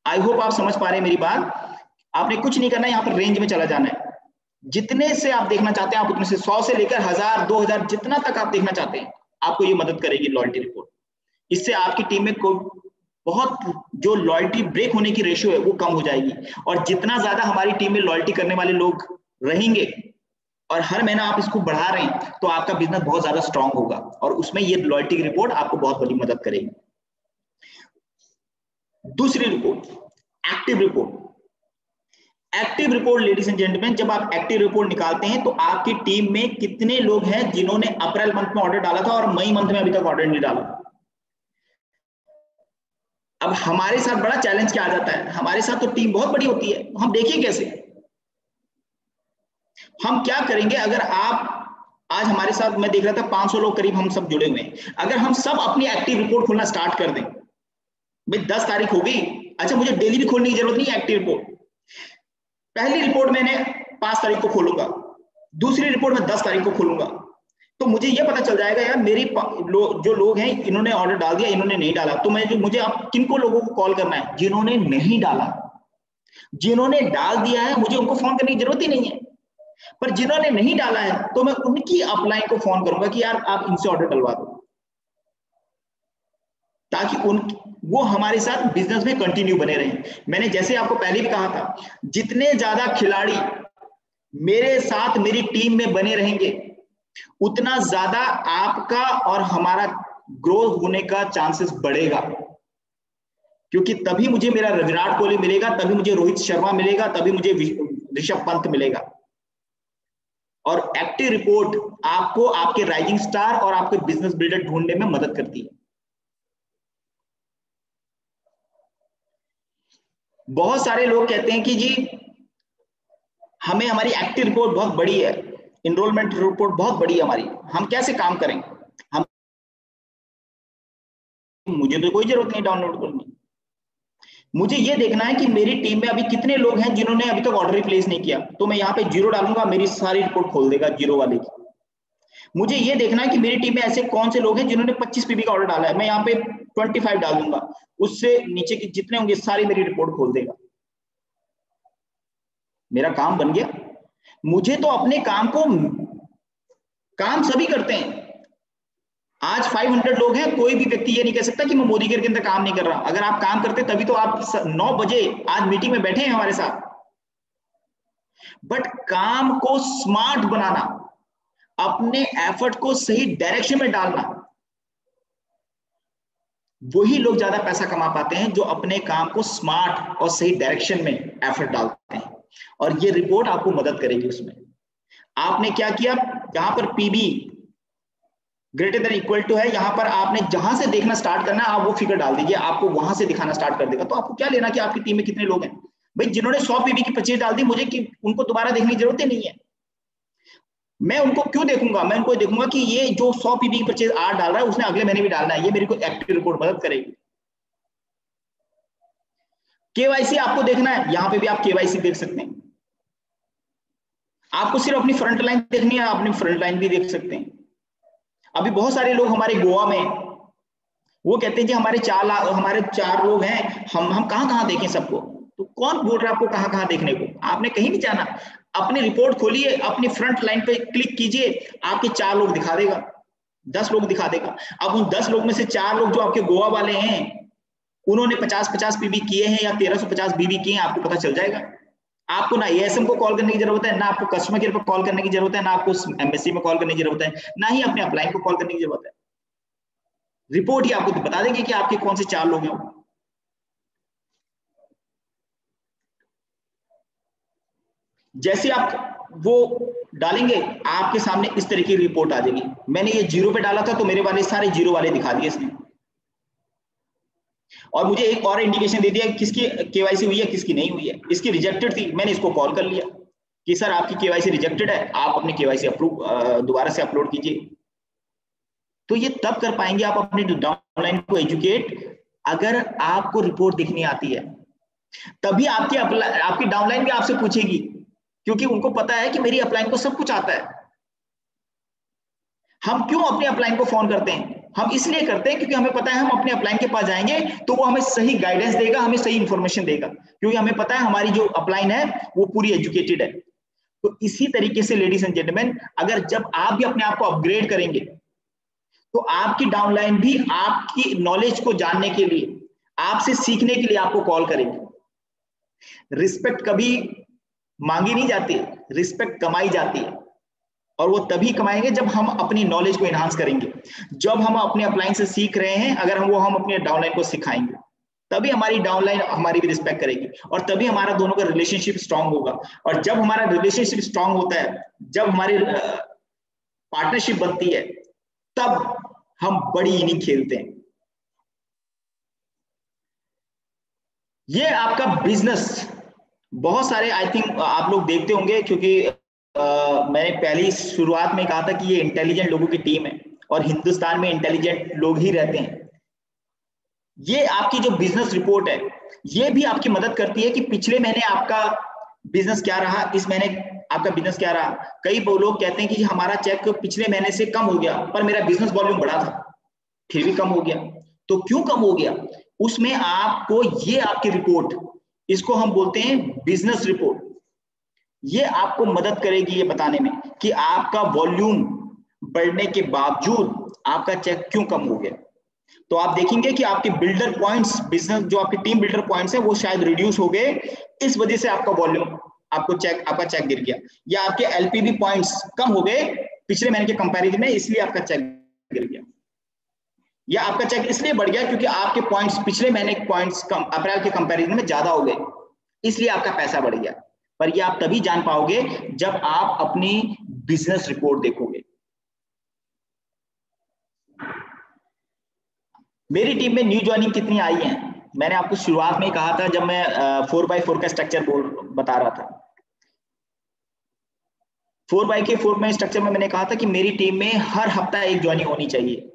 आई होप आप समझ पा रहे हैं मेरी बात। आपने कुछ नहीं करना है, यहाँ पर रेंज में चला जाना है। जितने से आप देखना चाहते हैं आप उतने से, 100 से लेकर 1000, 2000 जितना तक आप देखना चाहते हैं, आपको ये मदद करेगी लॉयल्टी रिपोर्ट। इससे आपकी टीम में बहुत जो लॉयल्टी ब्रेक होने की रेशियो है वो कम हो जाएगी। और जितना ज्यादा हमारी टीम में लॉयल्टी करने वाले लोग रहेंगे और हर महीना आप इसको बढ़ा रहे हैं तो आपका बिजनेस बहुत ज्यादा स्ट्रांग होगा और उसमें ये लॉयल्टी की रिपोर्ट आपको बहुत बड़ी मदद करेगी। दूसरी report, active report. Active report ladies and gentleman, जब आप एक्टिव रिपोर्ट निकालते हैं तो आपकी टीम में कितने लोग हैं जिन्होंने अप्रैल मंथ में ऑर्डर डाला था और मई मंथ में अभी तक ऑर्डर नहीं डाला। अब हमारे साथ बड़ा चैलेंज क्या आ जाता है, हमारे साथ तो टीम बहुत बड़ी होती है, हम देखिए कैसे हम क्या करेंगे। अगर आप आज हमारे साथ, मैं देख रहा था 500 लोग करीब हम सब जुड़े हुए हैं, अगर हम सब अपनी एक्टिव रिपोर्ट खोलना स्टार्ट कर दें, भाई 10 तारीख हो गई, अच्छा मुझे डेली भी खोलने की जरूरत नहीं है एक्टिव रिपोर्ट। पहली रिपोर्ट मैंने 5 तारीख को खोलूंगा, दूसरी रिपोर्ट मैं 10 तारीख को खोलूंगा, तो मुझे ये पता चल जाएगा यार मेरी जो लोग हैं इन्होंने ऑर्डर डाल दिया, इन्होंने नहीं डाला। तो मुझे अब किनको लोगों को कॉल करना है, जिन्होंने नहीं डाला। जिन्होंने डाल दिया है मुझे उनको फोन करने की जरूरत ही नहीं है, पर जिन्होंने नहीं डाला है तो मैं उनकी अपलाइन को फोन करूंगा कि यार आप इनसे ऑर्डर डलवा दो, ताकि वो हमारे साथ बिजनेस में कंटिन्यू बने रहे। मैंने जैसे आपको पहले भी कहा था, जितने ज्यादा खिलाड़ी मेरे साथ मेरी टीम में बने रहेंगे उतना ज्यादा आपका और हमारा ग्रोथ होने का चांसेस बढ़ेगा, क्योंकि तभी मुझे मेरा विराट कोहली मिलेगा, तभी मुझे रोहित शर्मा मिलेगा, तभी मुझे ऋषभ पंत मिलेगा। और एक्टिव रिपोर्ट आपको आपके राइजिंग स्टार और आपके बिजनेस बिल्डर ढूंढने में मदद करती है। बहुत सारे लोग कहते हैं कि जी हमें हमारी एक्टिव रिपोर्ट बहुत बड़ी है, इनरोलमेंट रिपोर्ट बहुत बड़ी है हमारी, हम कैसे काम करें। मुझे तो कोई जरूरत नहीं डाउनलोड करनी, मुझे ये देखना है कि मेरी टीम में अभी कितने लोग हैं जिन्होंने अभी तक ऑर्डर रिप्लेस नहीं किया, तो मैं यहाँ पे 0 डालूंगा, मेरी सारी रिपोर्ट खोल देगा 0 वाले की। मुझे ये देखना है कि मेरी टीम में ऐसे कौन से लोग हैं जिन्होंने 25 पीबी का ऑर्डर डाला है, मैं यहाँ पे 25 डाल दूंगा, उससे नीचे की जितने होंगे सारी मेरी रिपोर्ट खोल देगा। मेरा काम बन गया। मुझे तो अपने काम सभी करते हैं। आज 500 लोग हैं, कोई भी व्यक्ति ये नहीं कह सकता कि मैं मोदी के अंदर काम नहीं कर रहा। अगर आप काम करते तभी तो आप 9 बजे आज मीटिंग में बैठे हैं हमारे साथ। बट काम को स्मार्ट बनाना, अपने एफर्ट को सही डायरेक्शन में डालना, वही लोग ज्यादा पैसा कमा पाते हैं जो अपने काम को स्मार्ट और सही डायरेक्शन में एफर्ट डालते हैं। और ये रिपोर्ट आपको मदद करेगी उसमें। आपने क्या किया, जहां पर PB greater than equal to है, यहां पर आपने जहां से देखना स्टार्ट करना आप वो फिगर डाल दीजिए, आपको वहां से दिखाना स्टार्ट कर देगा। तो आपको क्या लेना कि आपकी टीम में कितने लोग हैं। भाई जिन्होंने 100 पीबी की परचेज डाल दी, मुझे कि उनको दोबारा देखने की जरूरत ही नहीं है। मैं उनको क्यों देखूंगा, मैं उनको देखूंगा कि ये जो 100 पीबी की परचेज आज डाल रहा है उसने अगले महीने भी डालना है, ये मेरी को एक्टिव रिपोर्ट मदद करेगी। केवाईसी आपको देखना है, यहां पे भी आप केवाईसी देख सकते हैं। आपको सिर्फ अपनी फ्रंट लाइन देखनी है, आप अपनी फ्रंट लाइन भी देख सकते हैं। अभी बहुत सारे लोग हमारे गोवा में वो कहते हैं जी हमारे 4 लोग हैं, हम कहां देखें सबको। तो कौन बोल रहा है आपको कहां देखने को, आपने कहीं नहीं जाना। अपनी रिपोर्ट खोलिए, अपनी फ्रंट लाइन पे क्लिक कीजिए, आपके 4 लोग दिखा देगा, 10 लोग दिखा देगा। अब उन 10 लोग में से 4 लोग जो आपके गोवा वाले हैं उन्होंने 50-50 पीबी किए हैं या 1350 बीबी किए हैं, आपको पता चल जाएगा। आपको ना एएसएम को कॉल करने की जरूरत है, ना आपको कस्टमर केयर पर कॉल करने की जरूरत है, ना आपको एमएससी में कॉल करने की जरूरत है, ना ही अपने अपलाइन को कॉल करने की जरूरत है। रिपोर्ट ही आपको बता देगी कि आपके कौन से 4 लोग हैं। जैसे आप वो डालेंगे आपके सामने इस तरह की रिपोर्ट आ जाएगी। मैंने ये 0 पे डाला था तो मेरे वाले सारे 0 वाले दिखा दिए इसने, और मुझे एक और इंडिकेशन दे दिया किसकी केवाईसी हुई है किसकी नहीं हुई है। इसकी रिजेक्टेड थी, मैंने इसको कॉल कर लिया कि सर आपकी केवाईसी रिजेक्टेड है, आप अपनी केवाईसी अप्रूव दोबारा से अपलोड कीजिए। तो ये तब कर पाएंगे आप अपने डाउनलाइन को एजुकेट, अगर आपको रिपोर्ट दिखनी आती है। तभी आपकी डाउनलाइन भी आपसे पूछेगी, क्योंकि उनको पता है कि मेरी अपलाइन को सब कुछ आता है। हम क्यों अपने अपलाइन को फोन करते हैं, हम इसलिए करते हैं क्योंकि हमें पता है हम अपने अपलाइन के पास जाएंगे तो वो हमें सही गाइडेंस देगा, हमें सही इंफॉर्मेशन देगा, क्योंकि हमें पता है हमारी जो अपलाइन है वो पूरी एजुकेटेड है। तो इसी तरीके से लेडीज एंड जेंटलमैन, अगर जब आप भी अपने आप को अपग्रेड करेंगे तो आपकी डाउनलाइन भी आपकी नॉलेज को जानने के लिए, आपसे सीखने के लिए आपको कॉल करेंगे। रिस्पेक्ट कभी मांगी नहीं जाती, रिस्पेक्ट कमाई जाती है, और वो तभी कमाएंगे जब हम अपनी नॉलेज को एनहांस करेंगे। जब हम अपने अपलाइन से सीख रहे हैं, अगर हम अपने डाउनलाइन को सिखाएंगे, तभी हमारी डाउनलाइन हमारी भी रिस्पेक्ट करेगी, और तभी हमारा दोनों का रिलेशनशिप स्ट्रांग होगा। और जब हमारा रिलेशनशिप स्ट्रांग होता है, जब हमारी पार्टनरशिप बनती है, तब हम बड़ी इनिंग खेलते हैं। ये आपका बिजनेस, बहुत सारे आई थिंक आप लोग देखते होंगे, क्योंकि मैंने पहली शुरुआत में कहा था कि ये इंटेलिजेंट लोगों की टीम है और हिंदुस्तान में इंटेलिजेंट लोग ही रहते हैं। ये आपकी जो बिजनेस रिपोर्ट है, ये भी आपकी मदद करती है कि पिछले महीने आपका बिजनेस क्या रहा, इस महीने आपका बिजनेस क्या रहा। कई लोग कहते हैं कि हमारा चेक पिछले महीने से कम हो गया, पर मेरा बिजनेस वॉल्यूम बढ़ा था, फिर भी कम हो गया। तो क्यों कम हो गया, उसमें आपको ये आपकी रिपोर्ट, इसको हम बोलते हैं बिजनेस रिपोर्ट, ये आपको मदद करेगी ये बताने में कि आपका वॉल्यूम बढ़ने के बावजूद आपका चेक क्यों कम हो गया। तो आप देखेंगे कि आपके बिल्डर पॉइंट्स, बिजनेस जो आपके टीम बिल्डर पॉइंट्स है, वो शायद रिड्यूस हो गए, इस वजह से आपका वॉल्यूम, आपका चेक गिर गया, या आपके एलपीवी पॉइंट्स कम हो गए पिछले महीने के कंपैरिजन में, इसलिए आपका चेक गिर गया, या आपका चेक इसलिए बढ़ गया क्योंकि आपके पॉइंट्स पिछले महीने के पॉइंट्स अप्रैल के कंपैरिजन में ज्यादा हो गए, इसलिए आपका पैसा बढ़ गया। पर ये आप तभी जान पाओगे जब आप अपनी बिजनेस रिपोर्ट देखोगे। मेरी टीम में न्यू ज्वाइनिंग कितनी आई है, मैंने आपको शुरुआत में ही कहा था, जब मैं 4x4 का स्ट्रक्चर बता रहा था। 4x4 में स्ट्रक्चर में मैंने कहा था कि मेरी टीम में हर हफ्ता एक ज्वाइनिंग होनी चाहिए,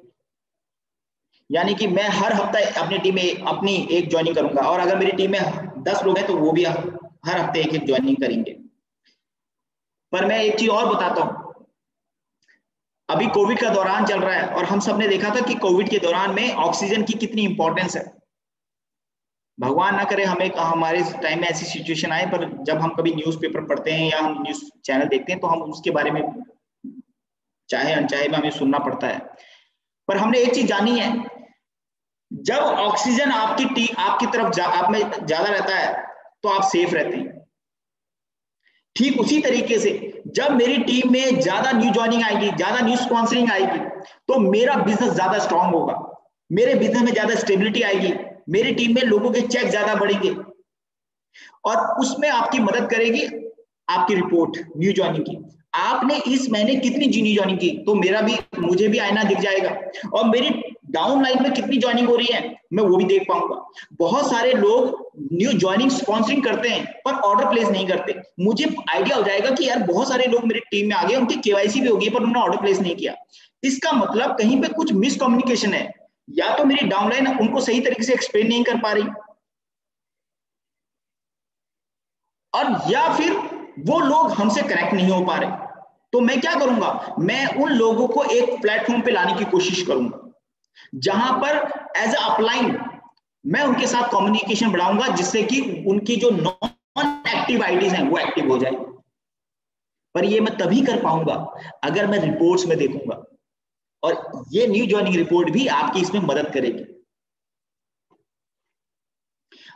यानी कि मैं हर हफ्ता अपनी टीम में अपनी एक ज्वाइनिंग करूंगा, और अगर मेरी टीम में 10 लोग हैं तो वो भी हर हफ्ते एक ज्वाइनिंग करेंगे। पर मैं एक चीज और बताता हूं, अभी कोविड का दौरान चल रहा है, और हम सब ने देखा था कि कोविड के दौरान में ऑक्सीजन की कितनी इंपॉर्टेंस है। भगवान ना करे हमें हमारे टाइम में ऐसी सिचुएशन आए, पर जब हम कभी न्यूज़पेपर पढ़ते हैं या हम न्यूज चैनल देखते हैं तो हम उसके बारे में चाहे अनचाहे में हमें सुनना पड़ता है। पर हमने एक चीज जानी है, जब ऑक्सीजन आपकी तरफ आप में ज्यादा रहता है तो आप सेफ रहते हैं। ठीक उसी तरीके से जब मेरी टीम में ज्यादा न्यू ज्वाइनिंग आएगी, ज्यादा न्यू स्पॉन्सरिंग आएगी, तो मेरा बिजनेस ज्यादा स्ट्रांग होगा, मेरे बिजनेस में ज्यादा स्टेबिलिटी आएगी, मेरी टीम में लोगों के चेक ज्यादा बढ़ेंगे। और उसमें आपकी मदद करेगी आपकी रिपोर्ट न्यू ज्वाइनिंग की। आपने इस महीने कितनी न्यू ज्वाइनिंग की, तो मुझे भी आईना दिख जाएगा, और मेरी डाउन लाइन में कितनी ज्वाइनिंग हो रही है मैं वो भी देख पाऊंगा। बहुत सारे लोग न्यू ज्वाइनिंग स्पॉन्सरिंग करते हैं पर ऑर्डर प्लेस नहीं करते। मुझे आइडिया हो जाएगा कि यार बहुत सारे लोग मेरी टीम में आ गए, उनकी केवाईसी भी हो गई पर उन्होंने ऑर्डर प्लेस नहीं किया। इसका मतलब कहीं पे कुछ मिसकम्युनिकेशन है, या तो मेरी डाउनलाइन उनको सही तरीके से एक्सप्लेन नहीं कर पा रही, और या फिर वो लोग हमसे कनेक्ट नहीं हो पा रहे। तो मैं क्या करूंगा, मैं उन लोगों को एक प्लेटफॉर्म पे लाने की कोशिश करूंगा जहां पर एज अ अपलाइन मैं उनके साथ कम्युनिकेशन बढ़ाऊंगा, जिससे कि उनकी जो नॉन एक्टिव आईडीज हैं वो एक्टिव हो जाए। पर ये मैं तभी कर पाऊंगा अगर मैं रिपोर्ट्स में देखूंगा, और ये न्यू ज्वाइनिंग रिपोर्ट भी आपकी इसमें मदद करेगी।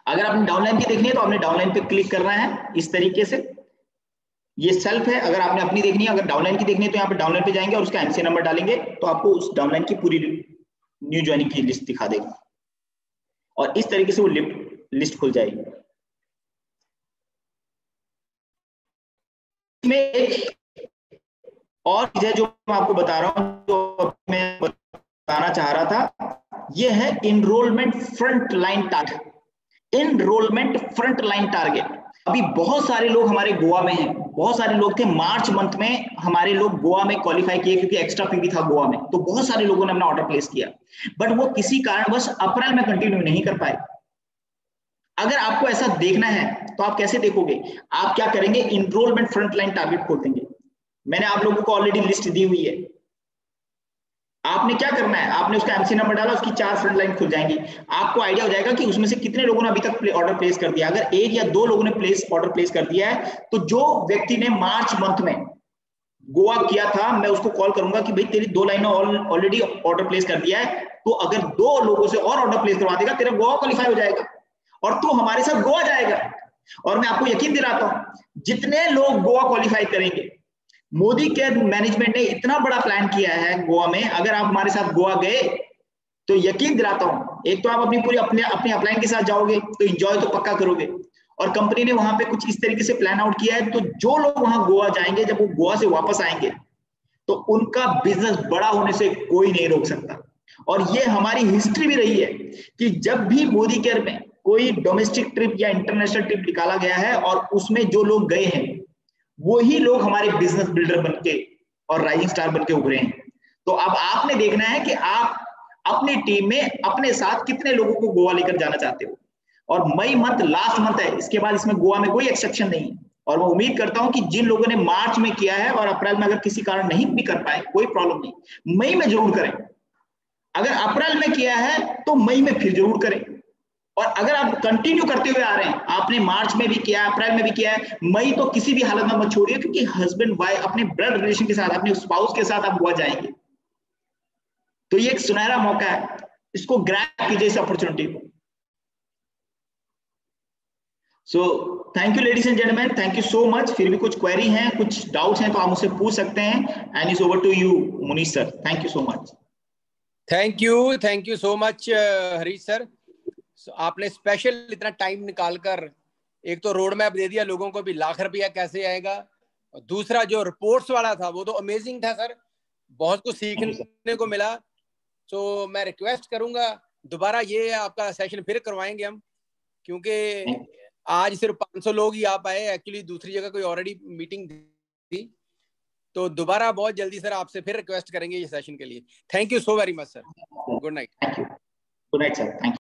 अगर आपने डाउनलाइन की देखनी है तो आपने डाउनलाइन पे क्लिक करना है इस तरीके से, ये सेल्फ है। अगर आपने अपनी देखनी है, अगर डाउनलाइन की देखनी है तो यहाँ पे डाउनलाइन पे जाएंगे और उसका एमसी नंबर डालेंगे तो आपको उस डाउनलाइन की पूरी न्यू ज्वाइनिंग की लिस्ट दिखा देगा, और इस तरीके से वो लिस्ट खुल जाएगी। इसमें एक और चीज है जो मैं आपको बता रहा हूं, जो मैं बताना चाह रहा था, ये है enrolment front line target. Enrolment front line target. अभी बहुत सारे लोग हमारे गोवा में हैं, बहुत सारे लोग थे मार्च मंथ में हमारे लोग गोवा में क्वालिफाई किए क्योंकि एक्स्ट्रा पीवी था गोवा में, तो बहुत सारे लोगों ने अपना ऑर्डर प्लेस किया, बट वो किसी कारणवश अप्रैल में कंटिन्यू नहीं कर पाए। अगर आपको ऐसा देखना है तो आप कैसे देखोगे, आप क्या करेंगे, इनरोलमेंट फ्रंट लाइन टारगेट खोल देंगे। मैंने आप लोगों को ऑलरेडी लिस्ट दी हुई है, आपने क्या करना है, आपने उसका एमसी नंबर डाला, उसकी 4 फ्रंट लाइन खुल जाएंगी। आपको आइडिया हो जाएगा कि उसमें से कितने लोगों ने अभी तक ऑर्डर प्लेस कर दिया। अगर 1 या 2 लोगों ने ऑर्डर प्लेस कर दिया है, तो जो व्यक्ति ने मार्च मंथ में गोवा किया था, मैं उसको कॉल करूंगा कि भाई तेरी 2 लाइनें ऑलरेडी ऑर्डर प्लेस कर दिया है, तो अगर 2 लोगों से और ऑर्डर प्लेस करवा देगा, तेरा गोवा क्वालिफाई हो जाएगा और तू हमारे साथ गोवा जाएगा। और मैं आपको यकीन दिलाता हूं, जितने लोग गोवा क्वालिफाई करेंगे, मोदी केयर मैनेजमेंट ने इतना बड़ा प्लान किया है गोवा में, अगर आप हमारे साथ गोवा गए तो यकीन दिलाता हूं, एक तो आप अपनी अपने अपलाइन के साथ जाओगे तो एंजॉय तो पक्का करोगे, और कंपनी ने वहां पे कुछ इस तरीके से प्लान आउट किया है, तो जो लोग वहां गोवा जाएंगे, जब वो गोवा से वापस आएंगे तो उनका बिजनेस बड़ा होने से कोई नहीं रोक सकता। और ये हमारी हिस्ट्री भी रही है कि जब भी मोदी केयर में कोई डोमेस्टिक ट्रिप या इंटरनेशनल ट्रिप निकाला गया है और उसमें जो लोग गए हैं वही लोग हमारे बिजनेस बिल्डर बनके और राइजिंग स्टार बनके उभरे हैं। तो अब आपने देखना है कि आप अपनी टीम में अपने साथ कितने लोगों को गोवा लेकर जाना चाहते हो। और मई मंथ लास्ट मंथ है, इसके बाद इसमें गोवा में कोई एक्सेप्शन नहीं है। और मैं उम्मीद करता हूं कि जिन लोगों ने मार्च में किया है और अप्रैल में अगर किसी कारण नहीं भी कर पाए, कोई प्रॉब्लम नहीं, मई में जरूर करें। अगर अप्रैल में किया है तो मई में फिर जरूर करें। और अगर आप कंटिन्यू करते हुए आ रहे हैं, आपने मार्च में भी किया, अप्रैल में भी किया है, मई तो किसी भी हालत में मत छोड़िए, क्योंकि हस्बैंड वाइफ अपने ब्लड रिलेशन के साथ, अपने स्पाउस के साथ आप गोवा जाएंगे। तो ये एक सुनहरा मौका है, इसको ग्रैब कीजिए इस अपॉर्चुनिटी को। So thank you ladies and gentleman, thank you so much. फिर भी कुछ क्वेरी हैं, कुछ डाउट्स हैं तो आप मुझसे पूछ सकते हैं। And is over to you Munish sir, thank you so much. Thank you so much Harish sir. आपने स्पेशल इतना टाइम निकालकर एक तो रोड मैप दे दिया लोगों को भी, लाख रुपया कैसे आएगा, और दूसरा जो रिपोर्ट्स वाला था वो तो अमेजिंग था सर, बहुत कुछ सीखने को मिला। तो मैं रिक्वेस्ट करूंगा दोबारा ये आपका सेशन फिर करवाएंगे हम, क्योंकि आज सिर्फ 500 लोग ही आ पाए, एक्चुअली दूसरी जगह कोई ऑलरेडी मीटिंग थी। तो दोबारा बहुत जल्दी सर आपसे फिर रिक्वेस्ट करेंगे ये सेशन के लिए। Thank you so very much sir, good night. Thank you, good night sir, thank you.